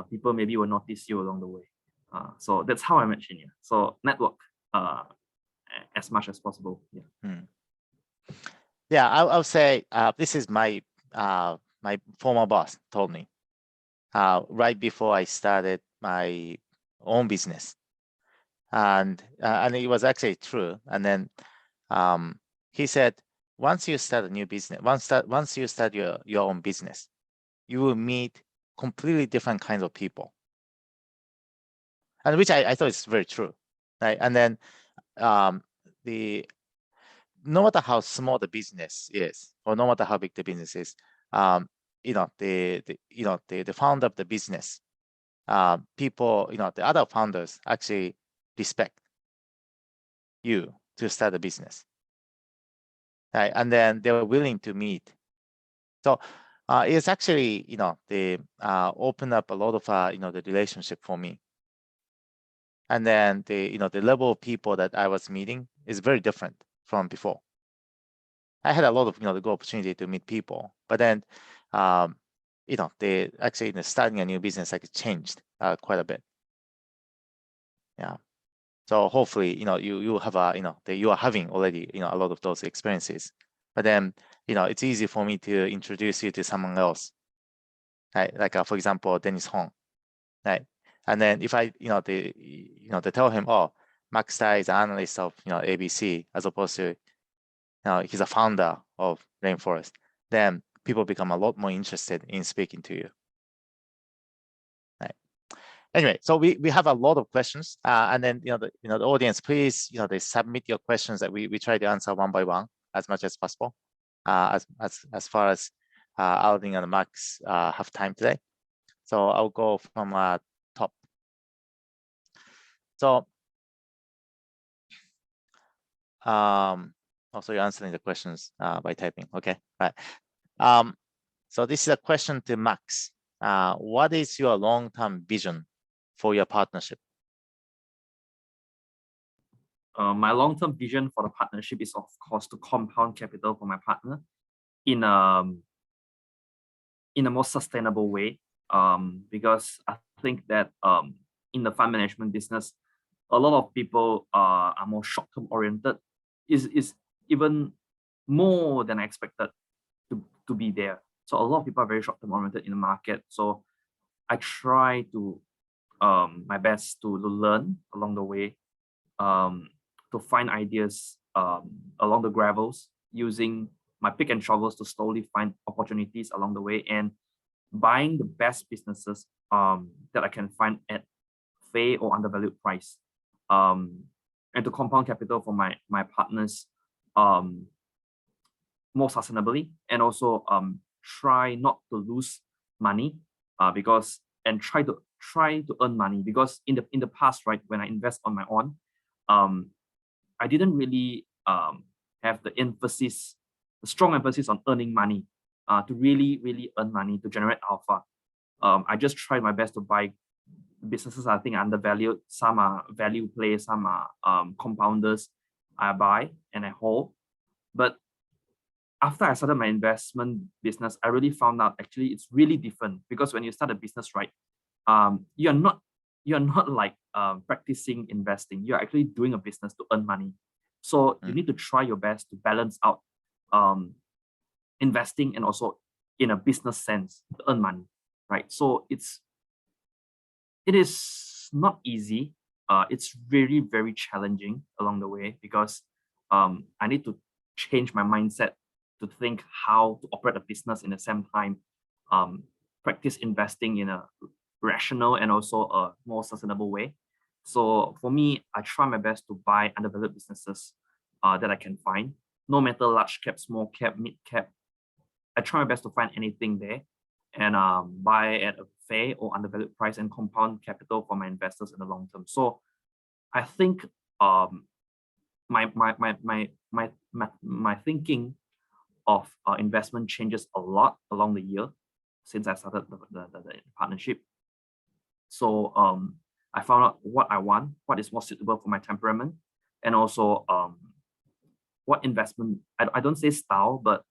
people maybe will notice you along the way. So that's how I met Shinya. So network as much as possible. Yeah. Yeah, I'll say this is my my former boss told me right before I started my own business, and it was actually true. And then he said, once you start a new business, once you start your own business, you will meet completely different kinds of people, and which I thought is very true, right? And then no matter how small the business is, or no matter how big the business is, the founder of the business, people, the other founders actually respect you to start a business, right? And then they were willing to meet. So it's actually, they opened up a lot of, the relationship for me. And then the level of people that I was meeting is very different from before. I had a lot of, the good opportunity to meet people, but then, they actually starting a new business, like, changed quite a bit. Yeah. So hopefully, you have you are having already, a lot of those experiences, but then, it's easy for me to introduce you to someone else, right? Like, for example, Dennis Hong, right? And then if I, they tell him, oh, Max Tai is an analyst of, ABC, as opposed to, he's a founder of Rainforest, then people become a lot more interested in speaking to you. Right. Anyway, so we have a lot of questions, and then the audience, please, they submit your questions that we try to answer one by one as much as possible, as far as Alaedine and Max have time today. So I'll go from top. So also you're answering the questions by typing. Okay, right. So this is a question to Max. What is your long-term vision for your partnership? My long-term vision for the partnership is, of course, to compound capital for my partner in a more sustainable way. Because I think that in the fund management business, a lot of people are more short-term oriented. Is even more than I expected to be there. So a lot of people are very short-term oriented in the market. So I try to my best to learn along the way, to find ideas along the gravels, using my pick and shovels to slowly find opportunities along the way, and buying the best businesses that I can find at fair or undervalued price, and to compound capital for my partners more sustainably, and also try not to lose money, and try to earn money, because in the past, right, when I invest on my own, I didn't really have the strong emphasis on earning money, to really earn money, to generate alpha. I just tried my best to buy businesses I think are undervalued. Some are value plays, some are compounders. I buy and I hold. But after I started my investment business, I really found out actually it's really different, because when you start a business, right, you're not like practicing investing. You're actually doing a business to earn money. So you need to try your best to balance out investing and also in a business sense to earn money, right? So it is not easy. It's very, very challenging along the way, because I need to change my mindset to think how to operate a business in the same time, practice investing in a rational and also a more sustainable way. So for me, I try my best to buy undervalued businesses that I can find, no matter large cap, small cap, mid cap. I try my best to find anything there and buy at a fair or undervalued price and compound capital for my investors in the long term. So I think my thinking of investment changes a lot along the year since I started the partnership. So I found out what I want, what is more suitable for my temperament, and also what investment, I don't say style, but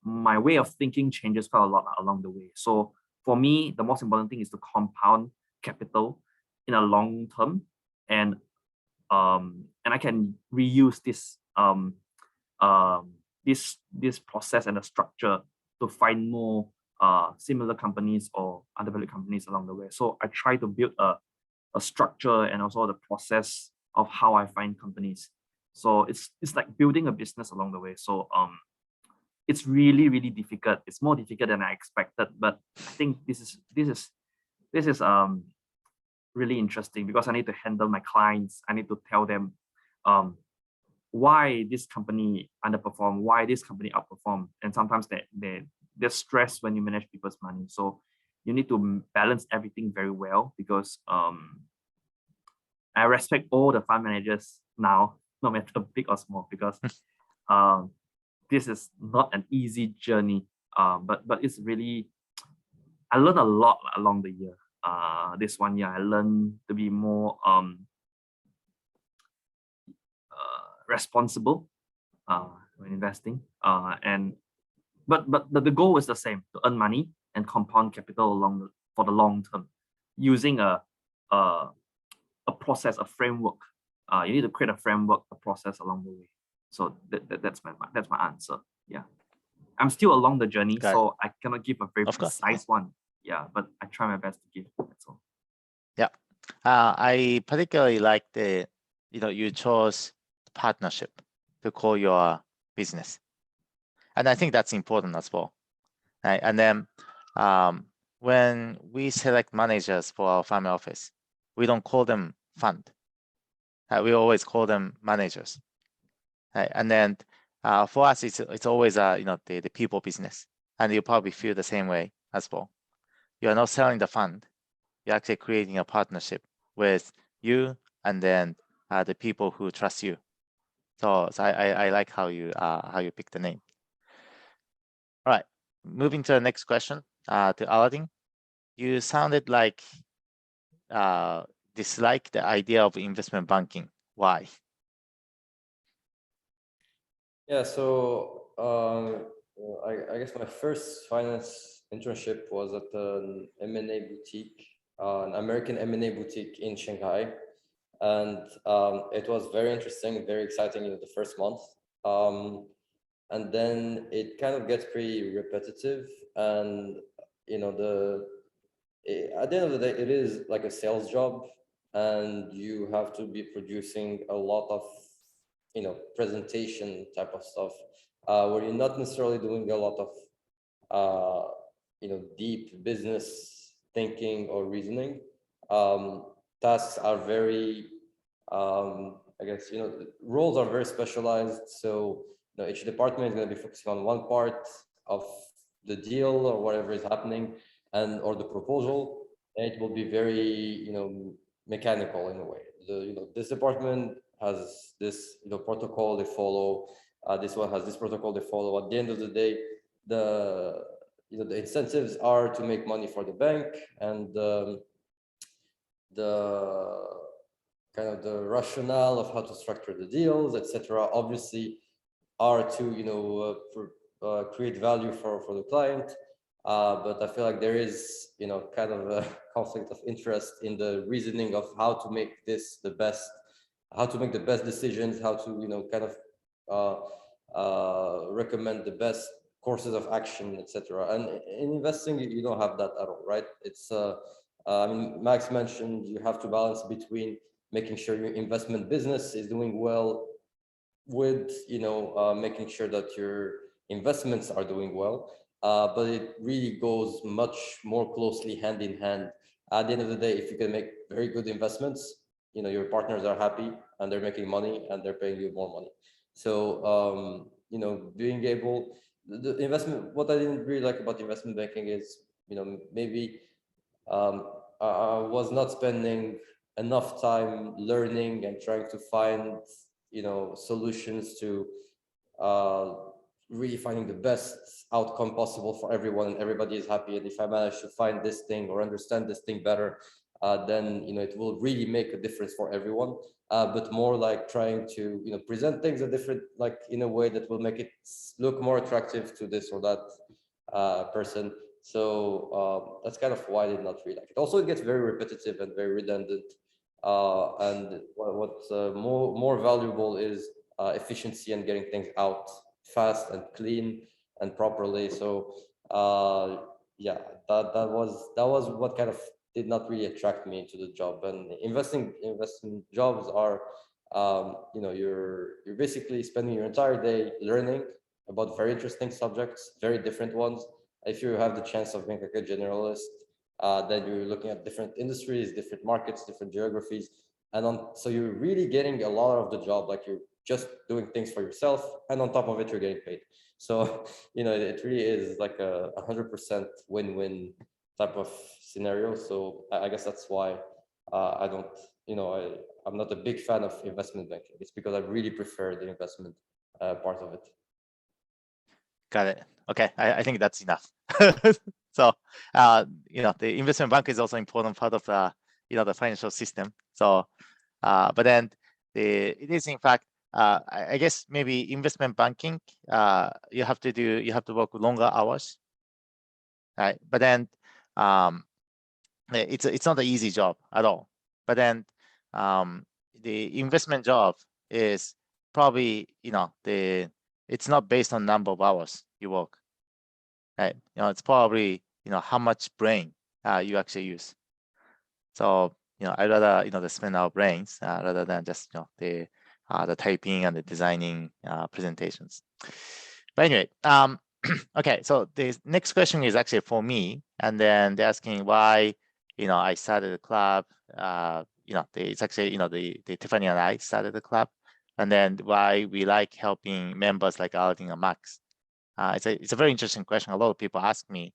my way of thinking changes quite a lot along the way. So for me, the most important thing is to compound capital in a long term, and I can reuse this this process and the structure to find more similar companies or undervalued companies along the way. So I try to build a structure and also the process of how I find companies. So it's like building a business along the way. So it's really, really difficult. It's more difficult than I expected, but I think this is really interesting, because I need to handle my clients. I need to tell them why this company underperform, why this company outperform, and sometimes they're stressed when you manage people's money. So you need to balance everything very well, because I respect all the fund managers now, no matter big or small, because this is not an easy journey. But it's really, I learned a lot along the year. This 1 year, I learned to be more responsible when investing. But the goal is the same: to earn money and compound capital for the long term, using a process, a framework. You need to create a framework, a process along the way. So that's my answer. Yeah, I'm still along the journey, so I cannot give a very precise one. Yeah, but I try my best to give. That's all. Yeah, I particularly like you chose partnership to call your business, and I think that's important as well. Right? And then when we select managers for our family office, we don't call them fund. We always call them managers. Right? And then for us, it's always the people business, and you probably feel the same way as well. You are not selling the fund; you're actually creating a partnership with you, and then the people who trust you. So I like how you pick the name. All right, moving to the next question, to Alaedine. You sounded like dislike the idea of investment banking. Why? Yeah, so I guess my first finance internship was at an M&A boutique, an American M&A boutique in Shanghai. And it was very interesting, very exciting in the first month. And then it kind of gets pretty repetitive. And, at the end of the day, it is like a sales job, and you have to be producing a lot of, presentation type of stuff, where you're not necessarily doing a lot of, deep business thinking or reasoning. Tasks are very, I guess, roles are very specialized. So each department is going to be focusing on one part of the deal or whatever is happening, or the proposal. And it will be very, mechanical in a way. This department has this, protocol they follow. This one has this protocol they follow. At the end of the day, the incentives are to make money for the bank, and the kind of the rationale of how to structure the deals, etc., obviously are to create value for the client. But I feel like there is kind of a conflict of interest in the reasoning of how to make this the best, how to make the best decisions, how to kind of recommend the best courses of action, etc. And in investing, you don't have that at all, right? It's I mean, Max mentioned you have to balance between making sure your investment business is doing well with making sure that your investments are doing well. But it really goes much more closely hand in hand. At the end of the day, if you can make very good investments, your partners are happy and they're making money and they're paying you more money. So being able, the investment, what I didn't really like about investment banking is maybe I was not spending enough time learning and trying to find solutions to really finding the best outcome possible for everyone, and everybody is happy. And if I manage to find this thing or understand this thing better, then it will really make a difference for everyone. But more like trying to present things in a way that will make it look more attractive to this or that person. So that's kind of why I did not really like it. Also, it gets very repetitive and very redundant. And what's more valuable is efficiency and getting things out fast and clean and properly. So yeah, that was what kind of did not really attract me into the job. And investment jobs are you're basically spending your entire day learning about very interesting subjects, very different ones. If you have the chance of being like a generalist, then you're looking at different industries, different markets, different geographies, and so you're really getting a lot of the job. Like you're just doing things for yourself, and on top of it, you're getting paid. So, it really is like a 100% win-win type of scenario. So I guess that's why I don't, I'm not a big fan of investment banking. It's because I really prefer the investment part of it. Got it. Okay, I think that's enough. So, the investment bank is also important part of the, the financial system. So, but then it is in fact, I guess maybe investment banking, you have to work longer hours, right? But then, it's not an easy job at all. But then, the investment job is probably, it's not based on number of hours you work, right? It's probably, how much brain you actually use. So, I rather, to spend our brains rather than just, the typing and the designing presentations. But anyway, okay, so the next question is actually for me, and then they're asking why, I started the club. It's actually, the Tiffany and I started the club, and then why we like helping members like Alaedine and Max. It's a very interesting question. A lot of people ask me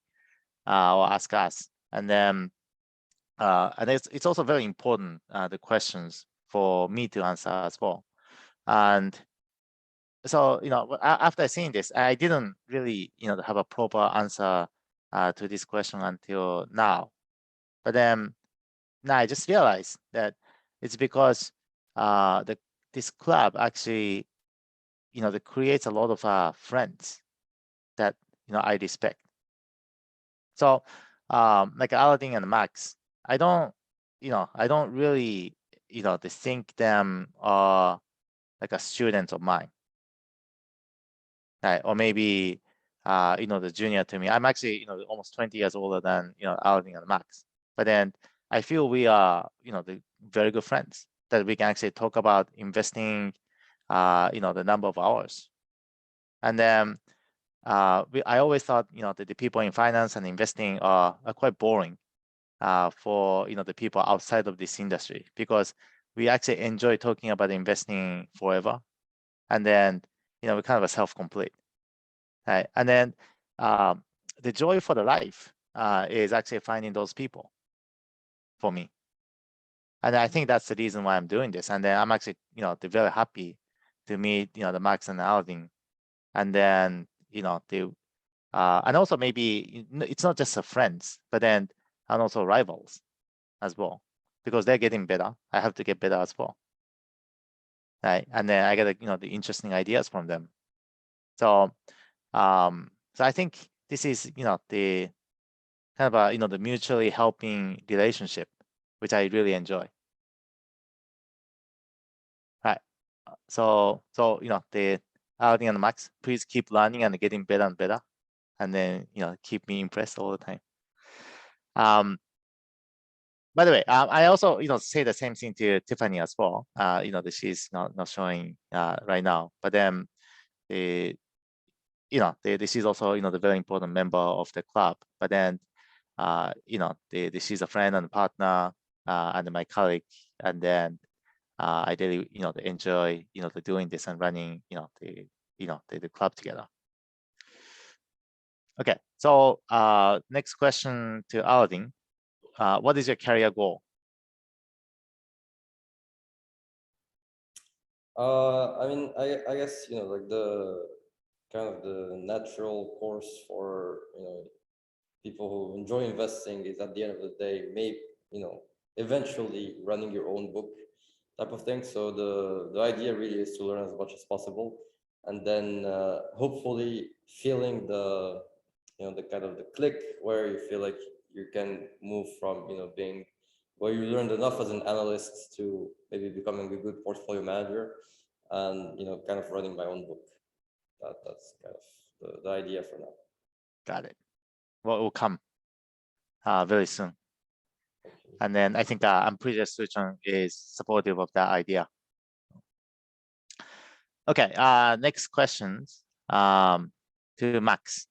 or ask us, and then and it's also very important, the questions for me to answer as well. And so, after seeing this, I didn't really, have a proper answer to this question until now. But then now I just realized that it's because this club actually, that creates a lot of friends that, I respect. So, like Aladdin and Max, I don't really, to think them like a student of mine, right? Or maybe, the junior to me. I'm actually, almost 20 years older than, Aladdin and Max. But then I feel we are, the very good friends that we can actually talk about investing, the number of hours. And then I always thought, that the people in finance and investing are quite boring for, the people outside of this industry, because we actually enjoy talking about investing forever. And then, we're kind of a self-complete, right? And then the joy for the life is actually finding those people for me. And I think that's the reason why I'm doing this. And then I'm actually, very happy to meet, the Max and Aladdin. And then, and also maybe it's not just the friends, but then, and also rivals as well, because they're getting better. I have to get better as well, right? And then I get, the interesting ideas from them. So, so I think this is, the kind of a, the mutually helping relationship, which I really enjoy. Right. So, the Aladdin and Max, please keep learning and getting better and better, and then, keep me impressed all the time. By the way, I also, say the same thing to Tiffany as well. That she's not showing right now, but then the, she's also, the very important member of the club. But then, she's a friend and partner, and my colleague. And then I really, enjoy, doing this and running, the club together. Okay, so next question to Aladdin. What is your career goal? I mean, I guess, like the kind of the natural course for, people who enjoy investing is at the end of the day, maybe, eventually running your own book type of thing. So the idea really is to learn as much as possible, and then hopefully feeling the, the kind of the click where you feel like you can move from, being where you learned enough as an analyst to maybe becoming a good portfolio manager, and, kind of running my own book. That's kind of the idea for now. Got it. What will come very soon. And then I think I'm pretty sure Suchong is supportive of that idea. Okay, next questions to Max.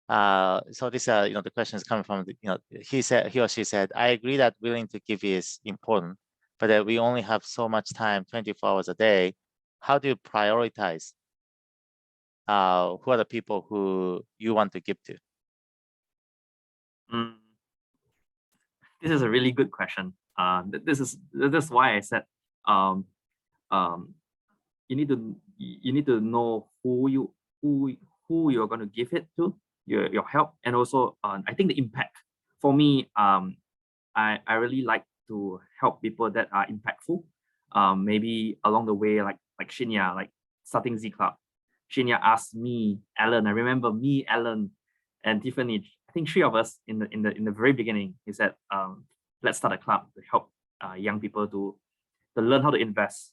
So this, the question is coming from, he or she said, I agree that willing to give is important, but that we only have so much time, 24 hours a day. how do you prioritize who are the people who you want to give to? This is a really good question. This is why I said um, you need to know who you're going to give it to, your help, and also I think the impact. For me, I really like to help people that are impactful. Maybe along the way, like Shinya, like starting Z Club. Shinya asked me, Alan. I remember me, Alan, and Tiffany. I think three of us in the very beginning. He said, "Let's start a club to help young people to learn how to invest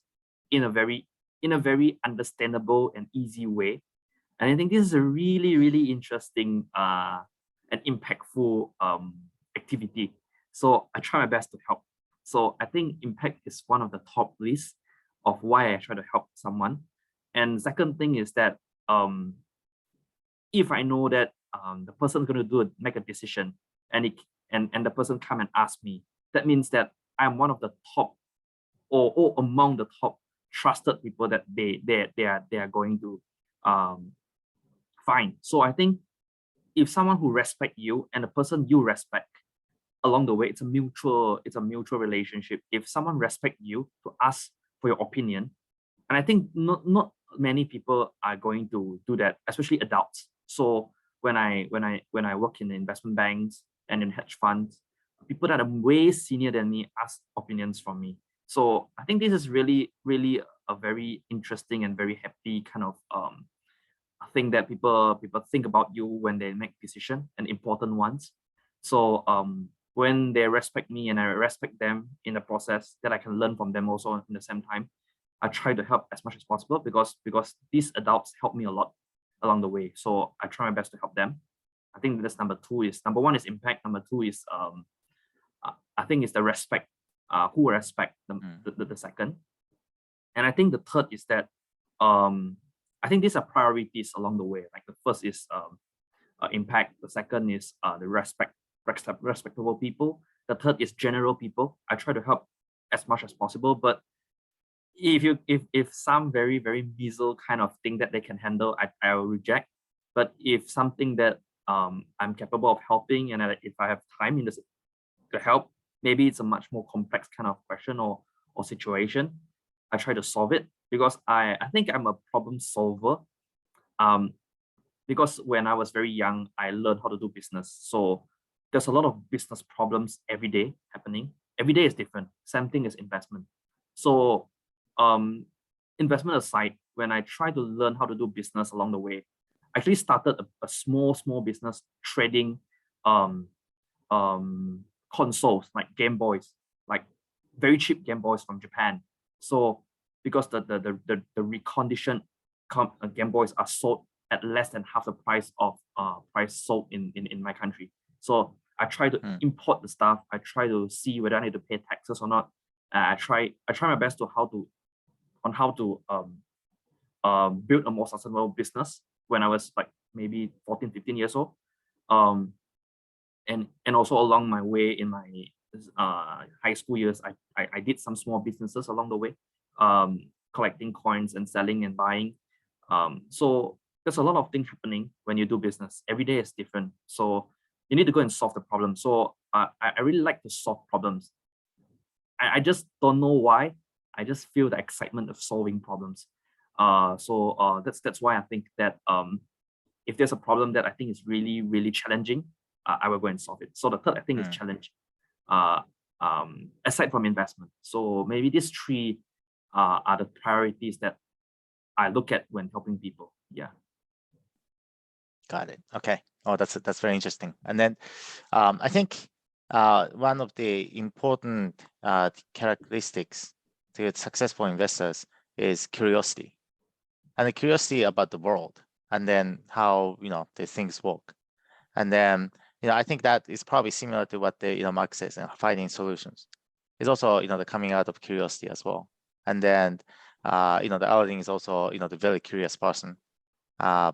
in a very understandable and easy way." And I think this is a really interesting and impactful activity. So I try my best to help. So I think impact is one of the top lists of why I try to help someone. And second thing is that if I know that the person is going to make a decision and the person come and ask me, that means that I'm one of the top or among the top trusted people that they are going to find. So I think if someone who respect you and the person you respect along the way, it's a mutual relationship. If someone respect you to ask for your opinion, and I think not many people are going to do that, especially adults. So when I work in investment banks and in hedge funds, people that are way senior than me ask opinions from me. So I think this is really a very interesting and very happy kind of thing that people think about you when they make decisions, and important ones. So when they respect me and I respect them in the process, that I can learn from them also in the same time, I try to help as much as possible because these adults help me a lot along the way. So I try my best to help them. I think that's number one is impact. Number two is I think it's the respect. Who respect the second. And I think the third is that I think these are priorities along the way. Like the first is impact. The second is the respectable people. The third is general people. I try to help as much as possible. But if some very measly kind of thing that they can handle, I will reject. But if something that I'm capable of helping, and if I have time in this to help, maybe it's a much more complex kind of question or situation, I try to solve it because I think I'm a problem solver. Because when I was very young, I learned how to do business. So there's a lot of business problems every day happening. Every day is different. Same thing as investment. So investment aside, when I try to learn how to do business along the way, I actually started a small business trading consoles like Game Boys, like very cheap Game Boys from Japan. So because the reconditioned Game Boys are sold at less than half the price of price sold in my country. So I try to import the stuff. I try to see whether I need to pay taxes or not. I try my best on how to build a more sustainable business when I was like maybe 14, 15 years old. And also along my way in my high school years, I did some small businesses along the way, collecting coins and selling and buying. So there's a lot of things happening when you do business. Every day is different. So you need to go and solve the problem. So I really like to solve problems. I just don't know why. I just feel the excitement of solving problems. So that's why I think that if there's a problem that I think is really challenging, I will go and solve it. So the third I think is challenge, aside from investment. So maybe these three are the priorities that I look at when helping people. Yeah. Got it. Okay. Oh, that's very interesting. And then I think one of the important characteristics to successful investors is curiosity, and the curiosity about the world, and then how the things work. And then I think that is probably similar to what the Mark says, finding solutions. It's also the coming out of curiosity as well. And then the Alaedine is also the very curious person. I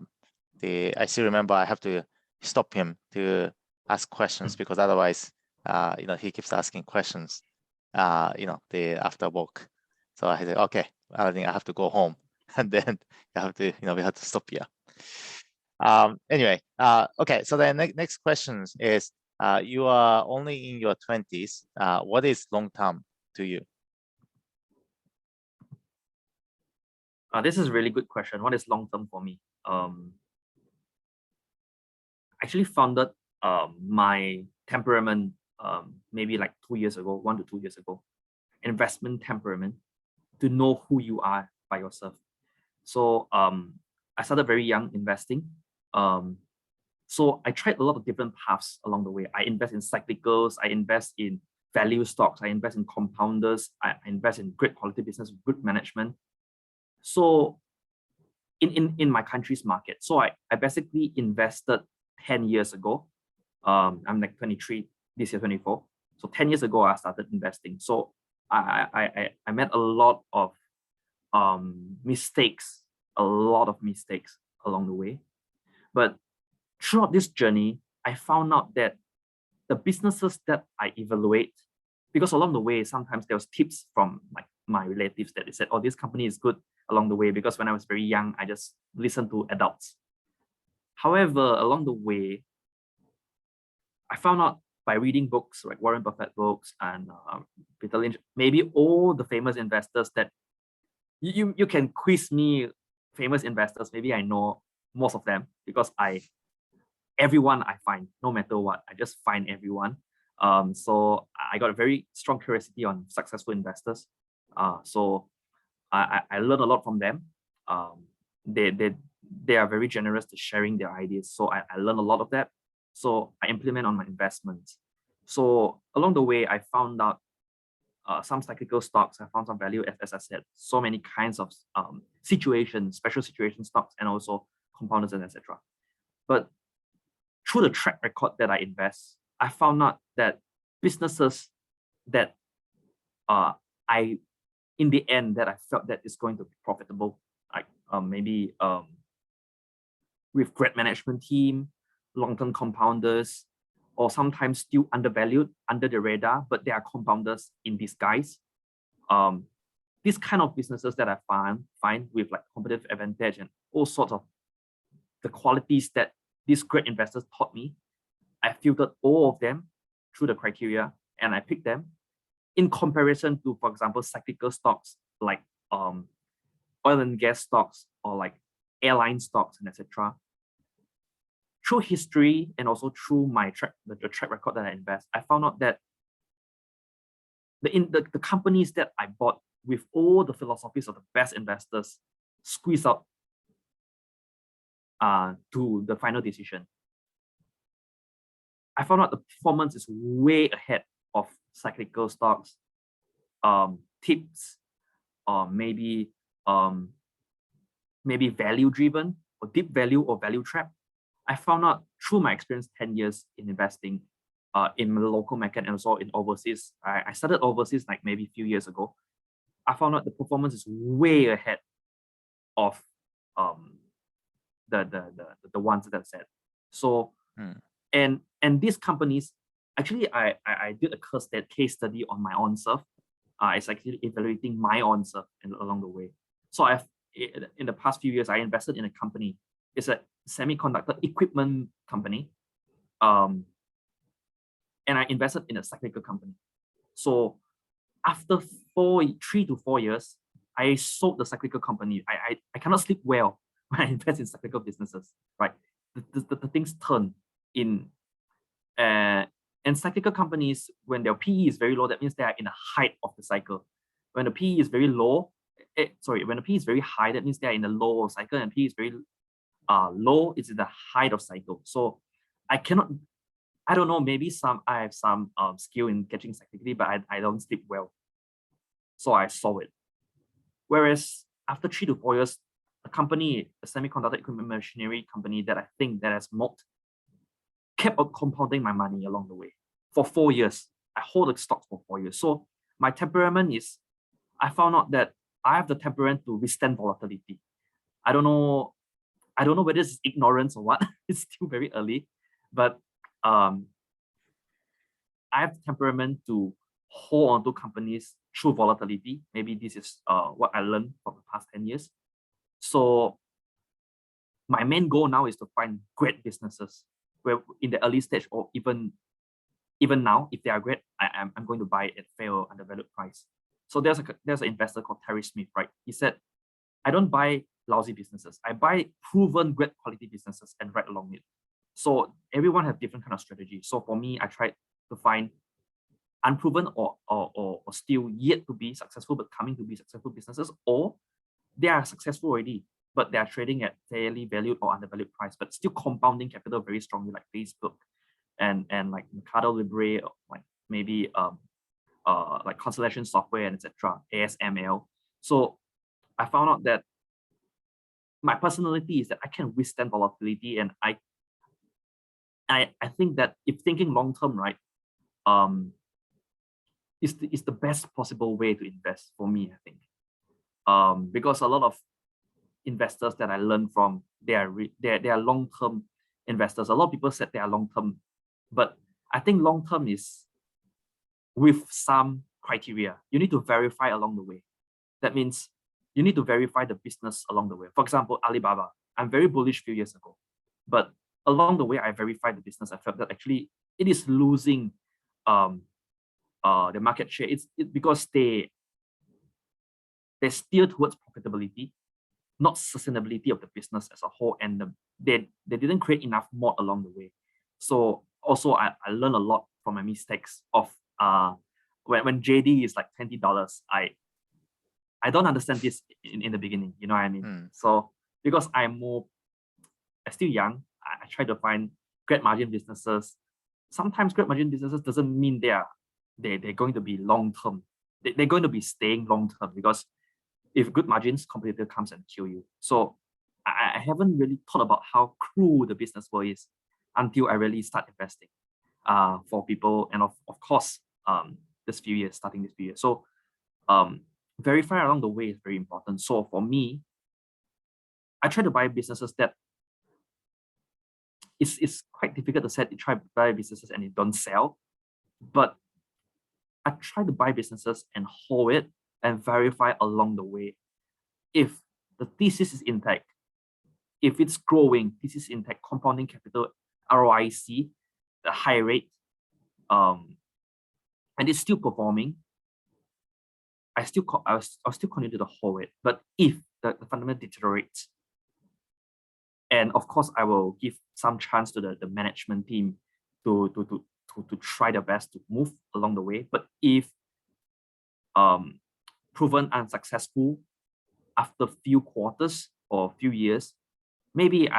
still remember I have to stop him to ask questions because otherwise he keeps asking questions the after work. So I said, okay, I think I have to go home, and then I have to, we have to stop here. Anyway, okay. So the next question is, you are only in your 20s. What is long term to you? This is a really good question. What is long term for me? Actually founded my temperament maybe like 2 years ago, 1 to 2 years ago. Investment temperament, to know who you are by yourself. So I started very young investing. So I tried a lot of different paths along the way. I invest in cyclicals, I invest in value stocks, I invest in compounders, I invest in great quality business, good management. So in my country's market. So I basically invested 10 years ago. I'm like 23, this year 24. So 10 years ago, I started investing. So I made a lot of mistakes, along the way. But throughout this journey, I found out that the businesses that I evaluate, because along the way, sometimes there was tips from like my relatives that they said, oh, this company is good along the way, because when I was very young, I just listened to adults. However, along the way, I found out by reading books like Warren Buffett books and Peter Lynch, maybe all the famous investors that you can quiz me, famous investors, maybe I know most of them, because everyone I find, no matter what, I just find everyone. So I got a very strong curiosity on successful investors. So I learned a lot from them. They are very generous to sharing their ideas. So I learned a lot of that. So I implement on my investments. So along the way, I found out some cyclical stocks. I found some value, as I said, so many kinds of situations, special situation stocks, and also compounders and etc. But through the track record that I invest, I found out that businesses that in the end, that I felt that is going to be profitable, like maybe with great management team, long-term compounders, or sometimes still undervalued, under the radar, but they are compounders in disguise. These kind of businesses that I find with like competitive advantage and all sorts of the qualities that these great investors taught me, I filtered all of them through the criteria and I picked them in comparison to, for example, cyclical stocks like oil and gas stocks or like airline stocks and etc. Through history and also through my the track record that I invest, I found out that the companies that I bought with all the philosophies of the best investors squeeze out to the final decision. I found out the performance is way ahead of cyclical stocks, tips, or maybe value driven or deep value or value trap. I found out through my experience 10 years in investing in the local market and also in overseas. I started overseas like maybe a few years ago. I found out the performance is way ahead of the ones that I said. So and these companies, actually I did a case study on my own self. It's actually evaluating my own self along the way. So in the past few years, I invested in a company. It's a semiconductor equipment company. And I invested in a cyclical company. So after 3 to 4 years, I sold the cyclical company. I cannot sleep well when I invest in cyclical businesses, right? The things turn in. And cyclical companies, when their PE is very low, that means they are in the height of the cycle. When the PE is very low, when the PE is very high, that means they are in the low of cycle, and PE is very low, it's in the height of cycle. So I don't know, maybe I have some skill in catching cyclically, but I don't sleep well. So I saw it. Whereas after 3 to 4 years, a semiconductor equipment machinery company that I think that has mocked, kept on compounding my money along the way for 4 years. I hold the stocks for 4 years. So my temperament is, I found out that I have the temperament to withstand volatility. I don't know whether it's ignorance or what. It's still very early, but I have the temperament to hold on to companies through volatility. Maybe this is what I learned from the past 10 years. So my main goal now is to find great businesses where in the early stage, or even now, if they are great, I'm going to buy it at fair or undervalued price. So there's an investor called Terry Smith, right? He said, I don't buy lousy businesses. I buy proven great quality businesses and ride along it. So everyone has different kind of strategy. So for me, I tried to find unproven or still yet to be successful but coming to be successful businesses, or they are successful already but they are trading at fairly valued or undervalued price, but still compounding capital very strongly, like Facebook and like Mercado Libre, like maybe like Constellation Software and etc. ASML. So I found out that my personality is that I can withstand volatility, and I think that if thinking long term, right, is the best possible way to invest for me, I think. Because a lot of investors that I learned from, they are long-term investors. A lot of people said they are long-term, but I think long-term is with some criteria. You need to verify along the way. That means you need to verify the business along the way. For example, Alibaba, I'm very bullish a few years ago, but along the way, I verified the business. I felt that actually it is losing the market share. It's because they steer towards profitability, not sustainability of the business as a whole, and they didn't create enough moat along the way. So also I learned a lot from my mistakes of when JD is like $20. I don't understand this in the beginning, you know what I mean? So because I'm still young, I try to find great margin businesses. Sometimes great margin businesses doesn't mean they're going to be long term. They're going to be staying long term, because if good margins, competitor comes and kill you. So I haven't really thought about how cruel the business world is until I really start investing for people, and of course starting this few years. So verify along the way is very important. So for me, I try to buy businesses that it's quite difficult to try to buy businesses and it don't sell, but I try to buy businesses and hold it and verify along the way. If the thesis is intact, if it's growing, thesis is intact, compounding capital, ROIC, the high rate, and it's still performing, I'll still continue to hold it. But if the fundamental deteriorates, and of course I will give some chance to the management team to try their best to move along the way. But if proven unsuccessful after few quarters or few years, maybe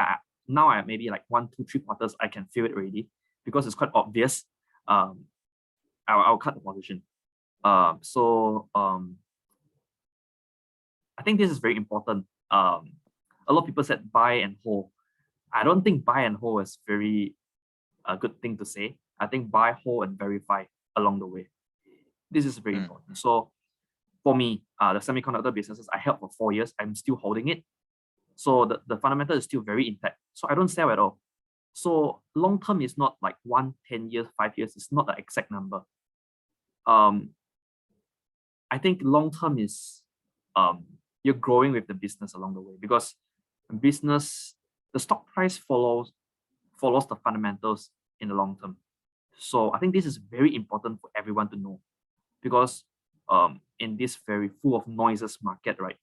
now I maybe like 1, 2, 3 quarters I can feel it already, because it's quite obvious. I'll cut the position. So I think this is very important. A lot of people said buy and hold. I don't think buy and hold is very a good thing to say. I think buy, hold, and verify along the way. This is very important. So for me, the semiconductor businesses I held for 4 years, I'm still holding it. So the fundamental is still very intact. So I don't sell at all. So long term is not like 1, 10 years, 5 years. It's not the exact number. I think long term is you're growing with the business along the way, because business, the stock price follows the fundamentals in the long term. So I think this is very important for everyone to know, because in this very full of noises market, right?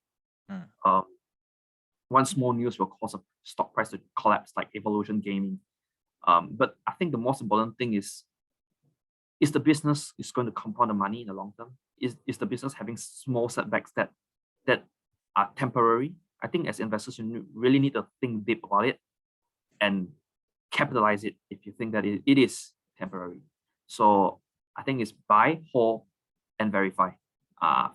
One small news will cause a stock price to collapse, like Evolution Gaming. But I think the most important thing is the business is going to compound the money in the long term? Is the business having small setbacks that are temporary? I think as investors, you really need to think deep about it and capitalize it if you think that it is temporary. So I think it's buy, hold, and verify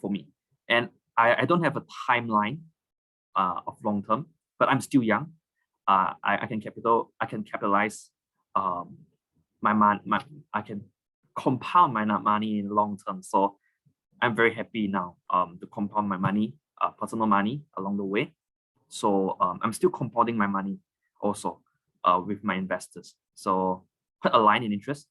for me. And I don't have a timeline of long term, but I'm still young. I can capitalize my money. I can compound my money in long term. So I'm very happy now to compound my money, personal money along the way. So I'm still compounding my money also with my investors. So quite aligned in interest.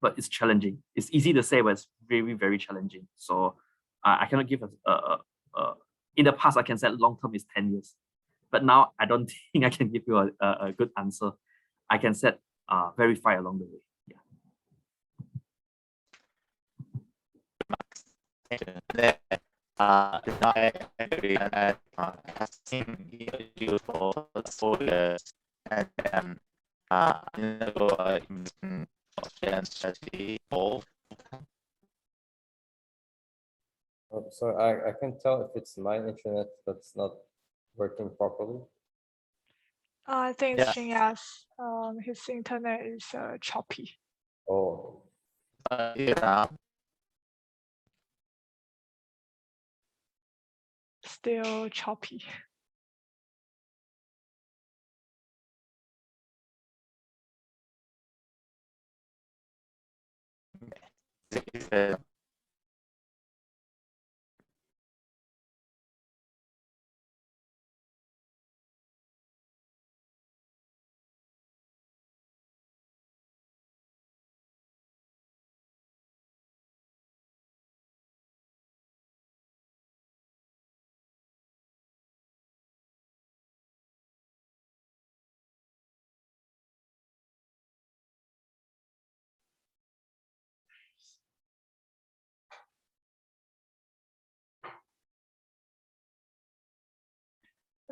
but it's challenging. It's easy to say, but it's very, very challenging. So I cannot give in the past, I can say long-term is 10 years. But now I don't think I can give you a good answer. I can set verify along the way. Yeah. I agree, and I have seen you for 4 years, and I never in Australian strategy for. So I can tell if it's my internet that's not working properly. I think Yeah. Shinya's his internet is choppy. Oh, Yeah. Still choppy.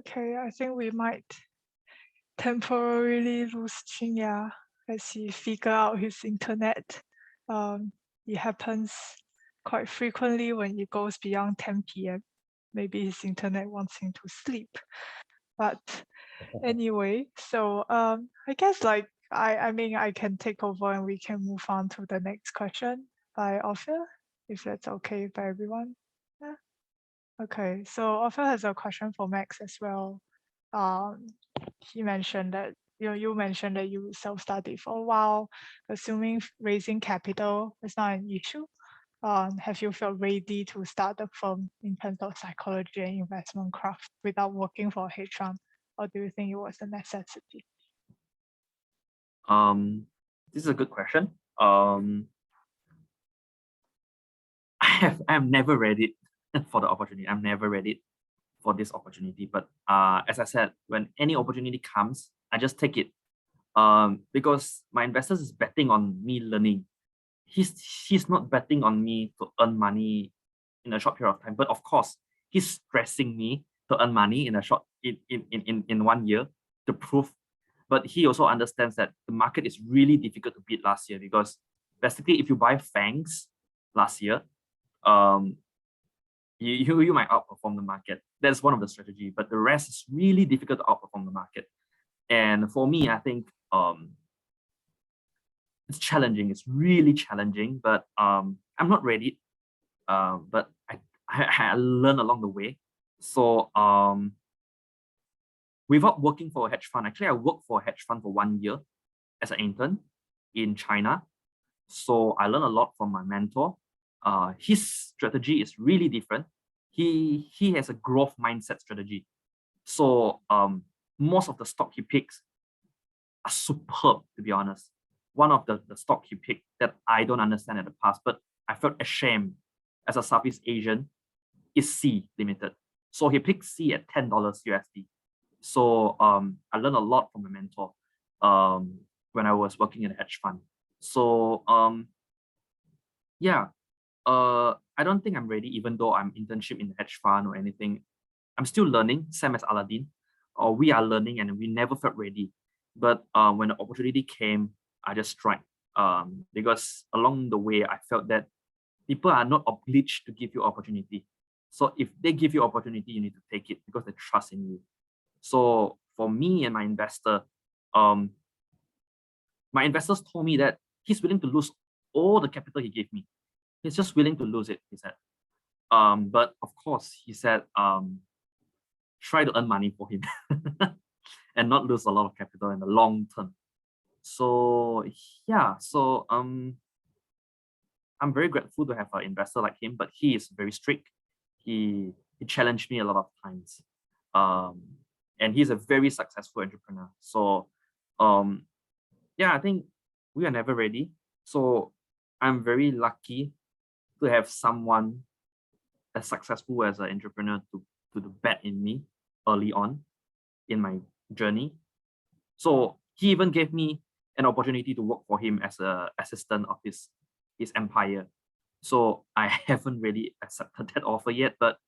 Okay, I think we might temporarily lose Shinya as he figure out his internet. It happens quite frequently when it goes beyond 10 p.m. Maybe his internet wants him to sleep. But anyway, so I guess like I mean I can take over and we can move on to the next question by Ophir, if that's okay by everyone. Yeah. Okay, so Ophir has a question for Max as well. He mentioned that you mentioned that you self-study for a while, assuming raising capital is not an issue. Have you felt ready to start the firm in terms of psychology and investment craft without working for a hedge fund, or do you think it was a necessity? This is a good question. I'm never ready for the opportunity. I'm never ready for this opportunity. But as I said, when any opportunity comes, I just take it. Because my investors is betting on me learning. He's not betting on me to earn money in a short period of time. But of course, he's stressing me to earn money in a short in 1 year to prove. But he also understands that the market is really difficult to beat last year, because basically if you buy FANGs last year, you might outperform the market. That's one of the strategy, but the rest is really difficult to outperform the market. And for me, I think it's challenging. It's really challenging, but I'm not ready. But I learn along the way. So without working for a hedge fund, actually I worked for a hedge fund for 1 year as an intern in China. So I learned a lot from my mentor. His strategy is really different. He has a growth mindset strategy. So most of the stock he picks are superb, to be honest. One of the stock he picked that I don't understand in the past, but I felt ashamed as a Southeast Asian, is C Limited. So he picked C at $10 USD. So I learned a lot from my mentor when I was working in a hedge fund. So yeah, I don't think I'm ready, even though I'm internship in the hedge fund or anything. I'm still learning, same as Alaedine, or we are learning and we never felt ready. But when the opportunity came, I just tried, because along the way, I felt that people are not obliged to give you opportunity. So if they give you opportunity, you need to take it because they trust in you. So for me and my investor, my investors told me that he's willing to lose all the capital he gave me. He's just willing to lose it, he said. But of course, he said, try to earn money for him and not lose a lot of capital in the long term. So yeah, so I'm very grateful to have an investor like him, but he is very strict. He challenged me a lot of times. And he's a very successful entrepreneur. So yeah, I think we are never ready. So I'm very lucky to have someone as successful as an entrepreneur to bet in me early on in my journey. So he even gave me an opportunity to work for him as an assistant of his empire. So I haven't really accepted that offer yet, but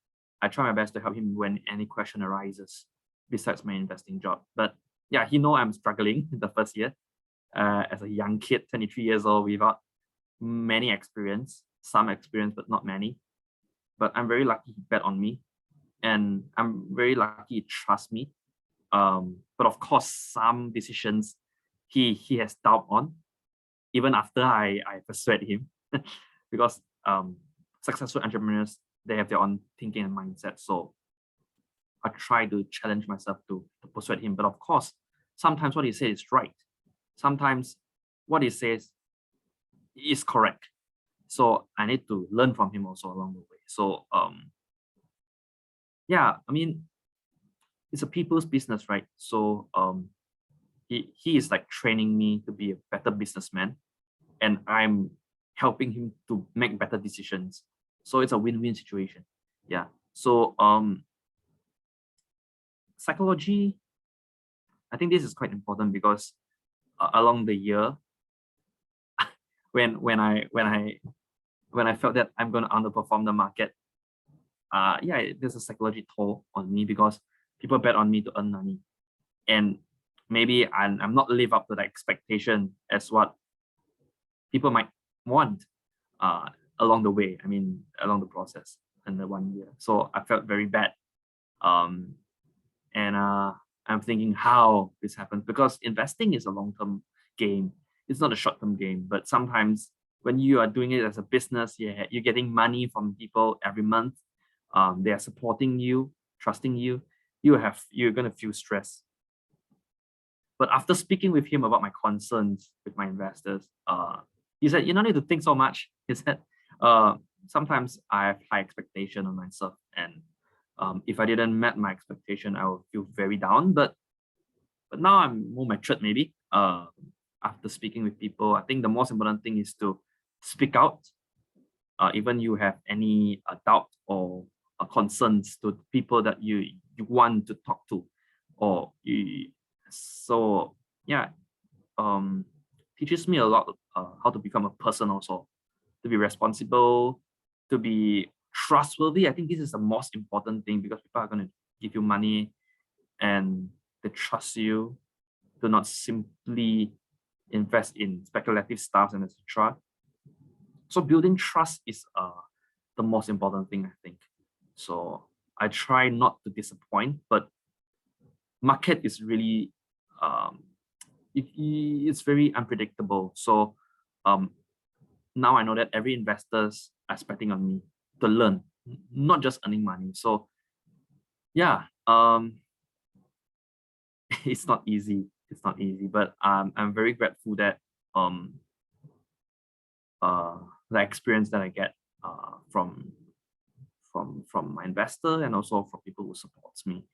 I try my best to help him when any question arises besides my investing job. But yeah, he know I'm struggling in the first year as a young kid, 23 years old, without many experience, some experience, but not many. But I'm very lucky he bet on me, and I'm very lucky he trusts me. But of course, some decisions he has doubt on, even after I persuade him, because successful entrepreneurs, they have their own thinking and mindset. So I try to challenge myself to persuade him. But of course, sometimes what he says is right. Sometimes what he says is correct. So I need to learn from him also along the way. So yeah, I mean, it's a people's business, right? So he is like training me to be a better businessman, and I'm helping him to make better decisions. So it's a win-win situation. Yeah. So psychology, I think this is quite important because along the year, when I felt that I'm going to underperform the market, yeah, there's a psychology toll on me because people bet on me to earn money, and maybe I'm not live up to the expectation as what people might want along the way. I mean, along the process in the 1 year. So I felt very bad. And I'm thinking how this happens, because investing is a long-term game. It's not a short-term game, but sometimes when you are doing it as a business, you're getting money from people every month. They are supporting you, trusting you. You're gonna feel stress. But after speaking with him about my concerns with my investors, he said, you don't need to think so much. He said, sometimes I have high expectation on myself, and if I didn't met my expectation, I will feel very down. But now I'm more matured, maybe. After speaking with people, I think the most important thing is to speak out. Even you have any doubt or concerns to people that you want to talk to, or you. So yeah, teaches me a lot how to become a person also, to be responsible, to be trustworthy. I think this is the most important thing, because people are going to give you money and they trust you, to not simply invest in speculative stuff and etc. So building trust is the most important thing, I think. So I try not to disappoint, but market is really it's very unpredictable. So now I know that every investors are expecting on me to learn, not just earning money. So yeah, it's not easy. It's not easy, but I'm very grateful that the experience that I get from my investor, and also from people who supports me.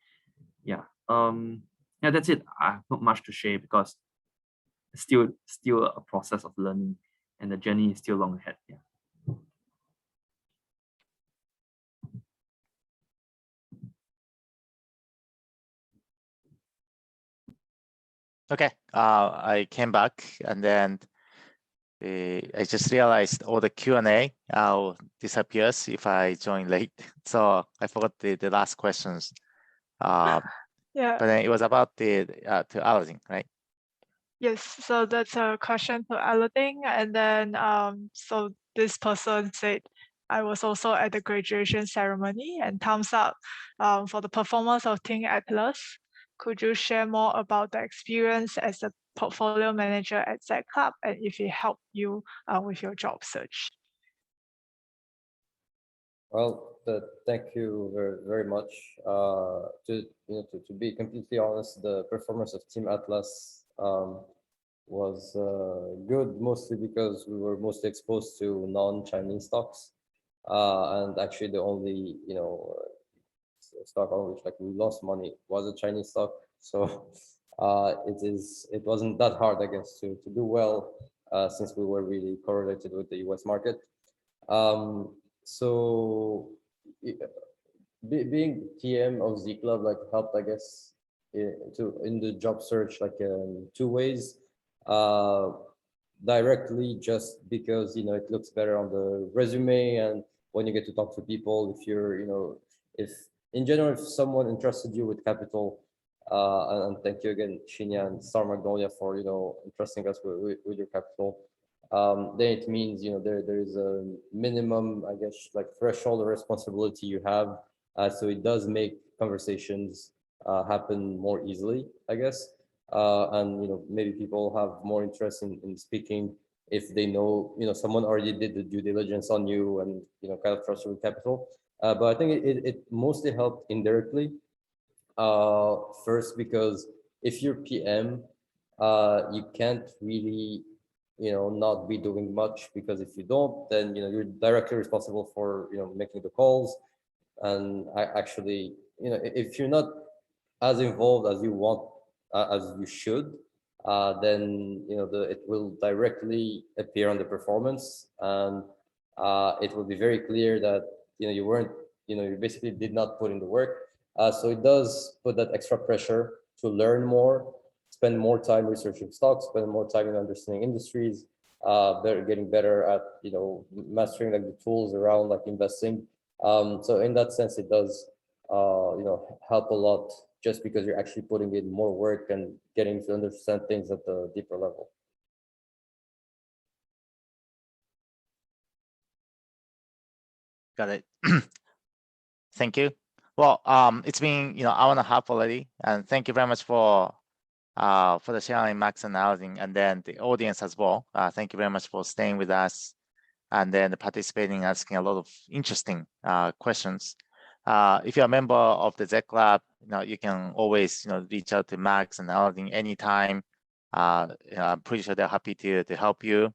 Yeah. Yeah, that's it. I have not much to share, because it's still a process of learning, and the journey is still long ahead. Yeah. Okay, I came back, and then I just realized all the Q&A disappears if I join late. So I forgot the last questions. Yeah. But then it was about the to Alaedine, right? Yes, so that's a question to Alaedine, and then so this person said, I was also at the graduation ceremony, and thumbs up for the performance of Team Atlas. Could you share more about the experience as a portfolio manager at Z Club, and if it helped you with your job search? Well, thank you very, very much. To be completely honest, the performance of Team Atlas was good, mostly because we were mostly exposed to non-Chinese stocks, and actually the only stock on which like we lost money was a Chinese stock. So it wasn't that hard, I guess, to do well. since we were really correlated with the US market. So being PM of Z Club like helped, I guess, in the job search like in two ways. Directly, just because it looks better on the resume, and when you get to talk to people, if you're if in general, if someone entrusted you with capital, and thank you again, Shinya and Star Magnolia, for entrusting us with your capital. Then it means there is a minimum, I guess, like threshold of responsibility you have, so it does make conversations happen more easily, I guess. And maybe people have more interest in speaking if they know someone already did the due diligence on you and kind of trust you with capital. But I think it mostly helped indirectly. First, because if you're PM, you can't really not be doing much, because if you don't, then you're directly responsible for making the calls. And actually, if you're not as involved as you want, as you should, then it will directly appear on the performance, and it will be very clear that you weren't you basically did not put in the work. So it does put that extra pressure to learn more, spend more time researching stocks, spend more time in understanding industries, getting better at mastering like the tools around like investing. So in that sense, it does help a lot, just because you're actually putting in more work and getting to understand things at the deeper level. Got it. Thank you. Well, it's been hour and a half already, and thank you very much for the sharing, Max and Alaedine, and then the audience as well. Thank you very much for staying with us and then participating, asking a lot of interesting questions. If you're a member of the Z Club, you can always reach out to Max and Alaedine anytime. I'm pretty sure they're happy to help you.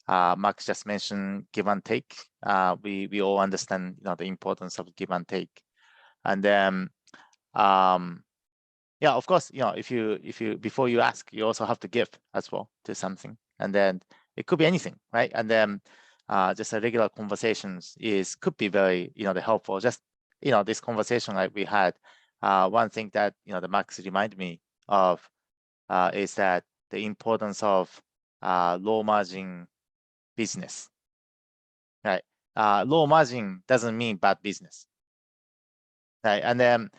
Max just mentioned give and take. We all understand the importance of give and take. And then yeah, of course, if you before you ask, you also have to give as well to something. And then it could be anything, right? And then just a regular conversations could be very helpful. Just this conversation like we had, one thing that the Max reminded me of is that the importance of low margin business, right? Low margin doesn't mean bad business, right? And then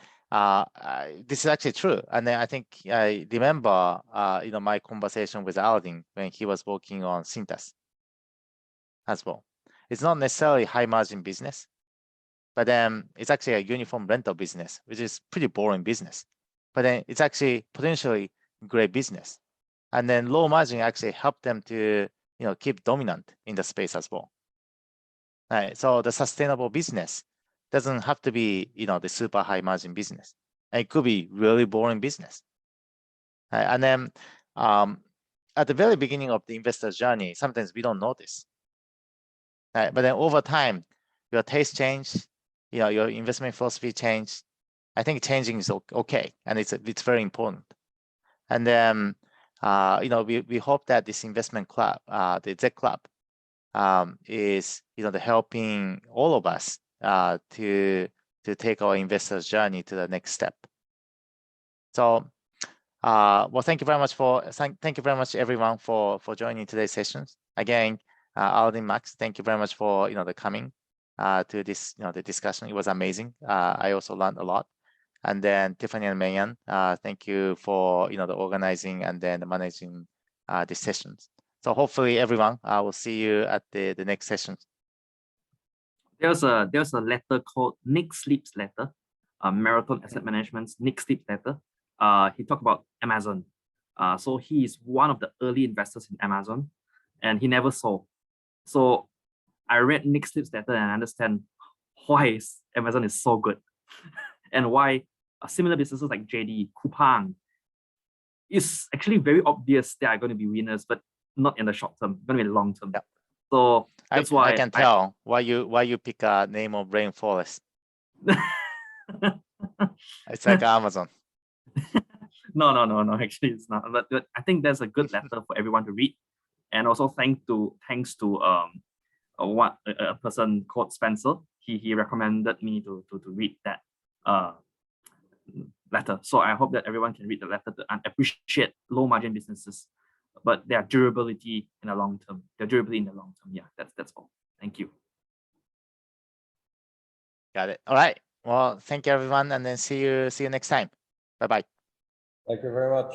this is actually true. And then I think I remember my conversation with Alaedine when he was working on Cintas as well. It's not necessarily high margin business, but then it's actually a uniform rental business, which is pretty boring business. But then it's actually potentially great business. And then low margin actually help them to keep dominant in the space as well. Right. So the sustainable business doesn't have to be the super high margin business. And it could be really boring business. Right? And then at the very beginning of the investor's journey, sometimes we don't notice. Right? But then over time, your taste change, your investment philosophy change. I think changing is okay, and it's very important. And then we hope that this investment club, the Z Club, is the helping all of us to take our investors journey to the next step. So well, thank you very much everyone for joining today's sessions. Again, Alaedine, Max, thank you very much for the coming to this the discussion. It was amazing. I also learned a lot. And then Tiffany and Mayan, thank you for the organizing and then managing these sessions. So hopefully everyone will see you at the next session. There's a letter called Nick Sleep's letter, Marathon Asset Management's Nick Sleep's letter. He talked about Amazon. So he is one of the early investors in Amazon, and he never sold. So I read Nick Sleep's letter and I understand why Amazon is so good and why similar businesses like JD, Coupang, is actually very obvious they are going to be winners, but not in the short term, going to be long term. Yeah. So that's why I can tell why you pick a name of rainforest. It's like Amazon. No, actually it's not. But I think there's a good letter for everyone to read. And also thanks to a person called Spencer. He recommended me to read that letter. So I hope that everyone can read the letter and appreciate low margin businesses, but their durability in the long term. Their durability in the long term. Yeah, that's all. Thank you. Got it. All right. Well, thank you everyone, and then see you next time. Bye bye. Thank you very much.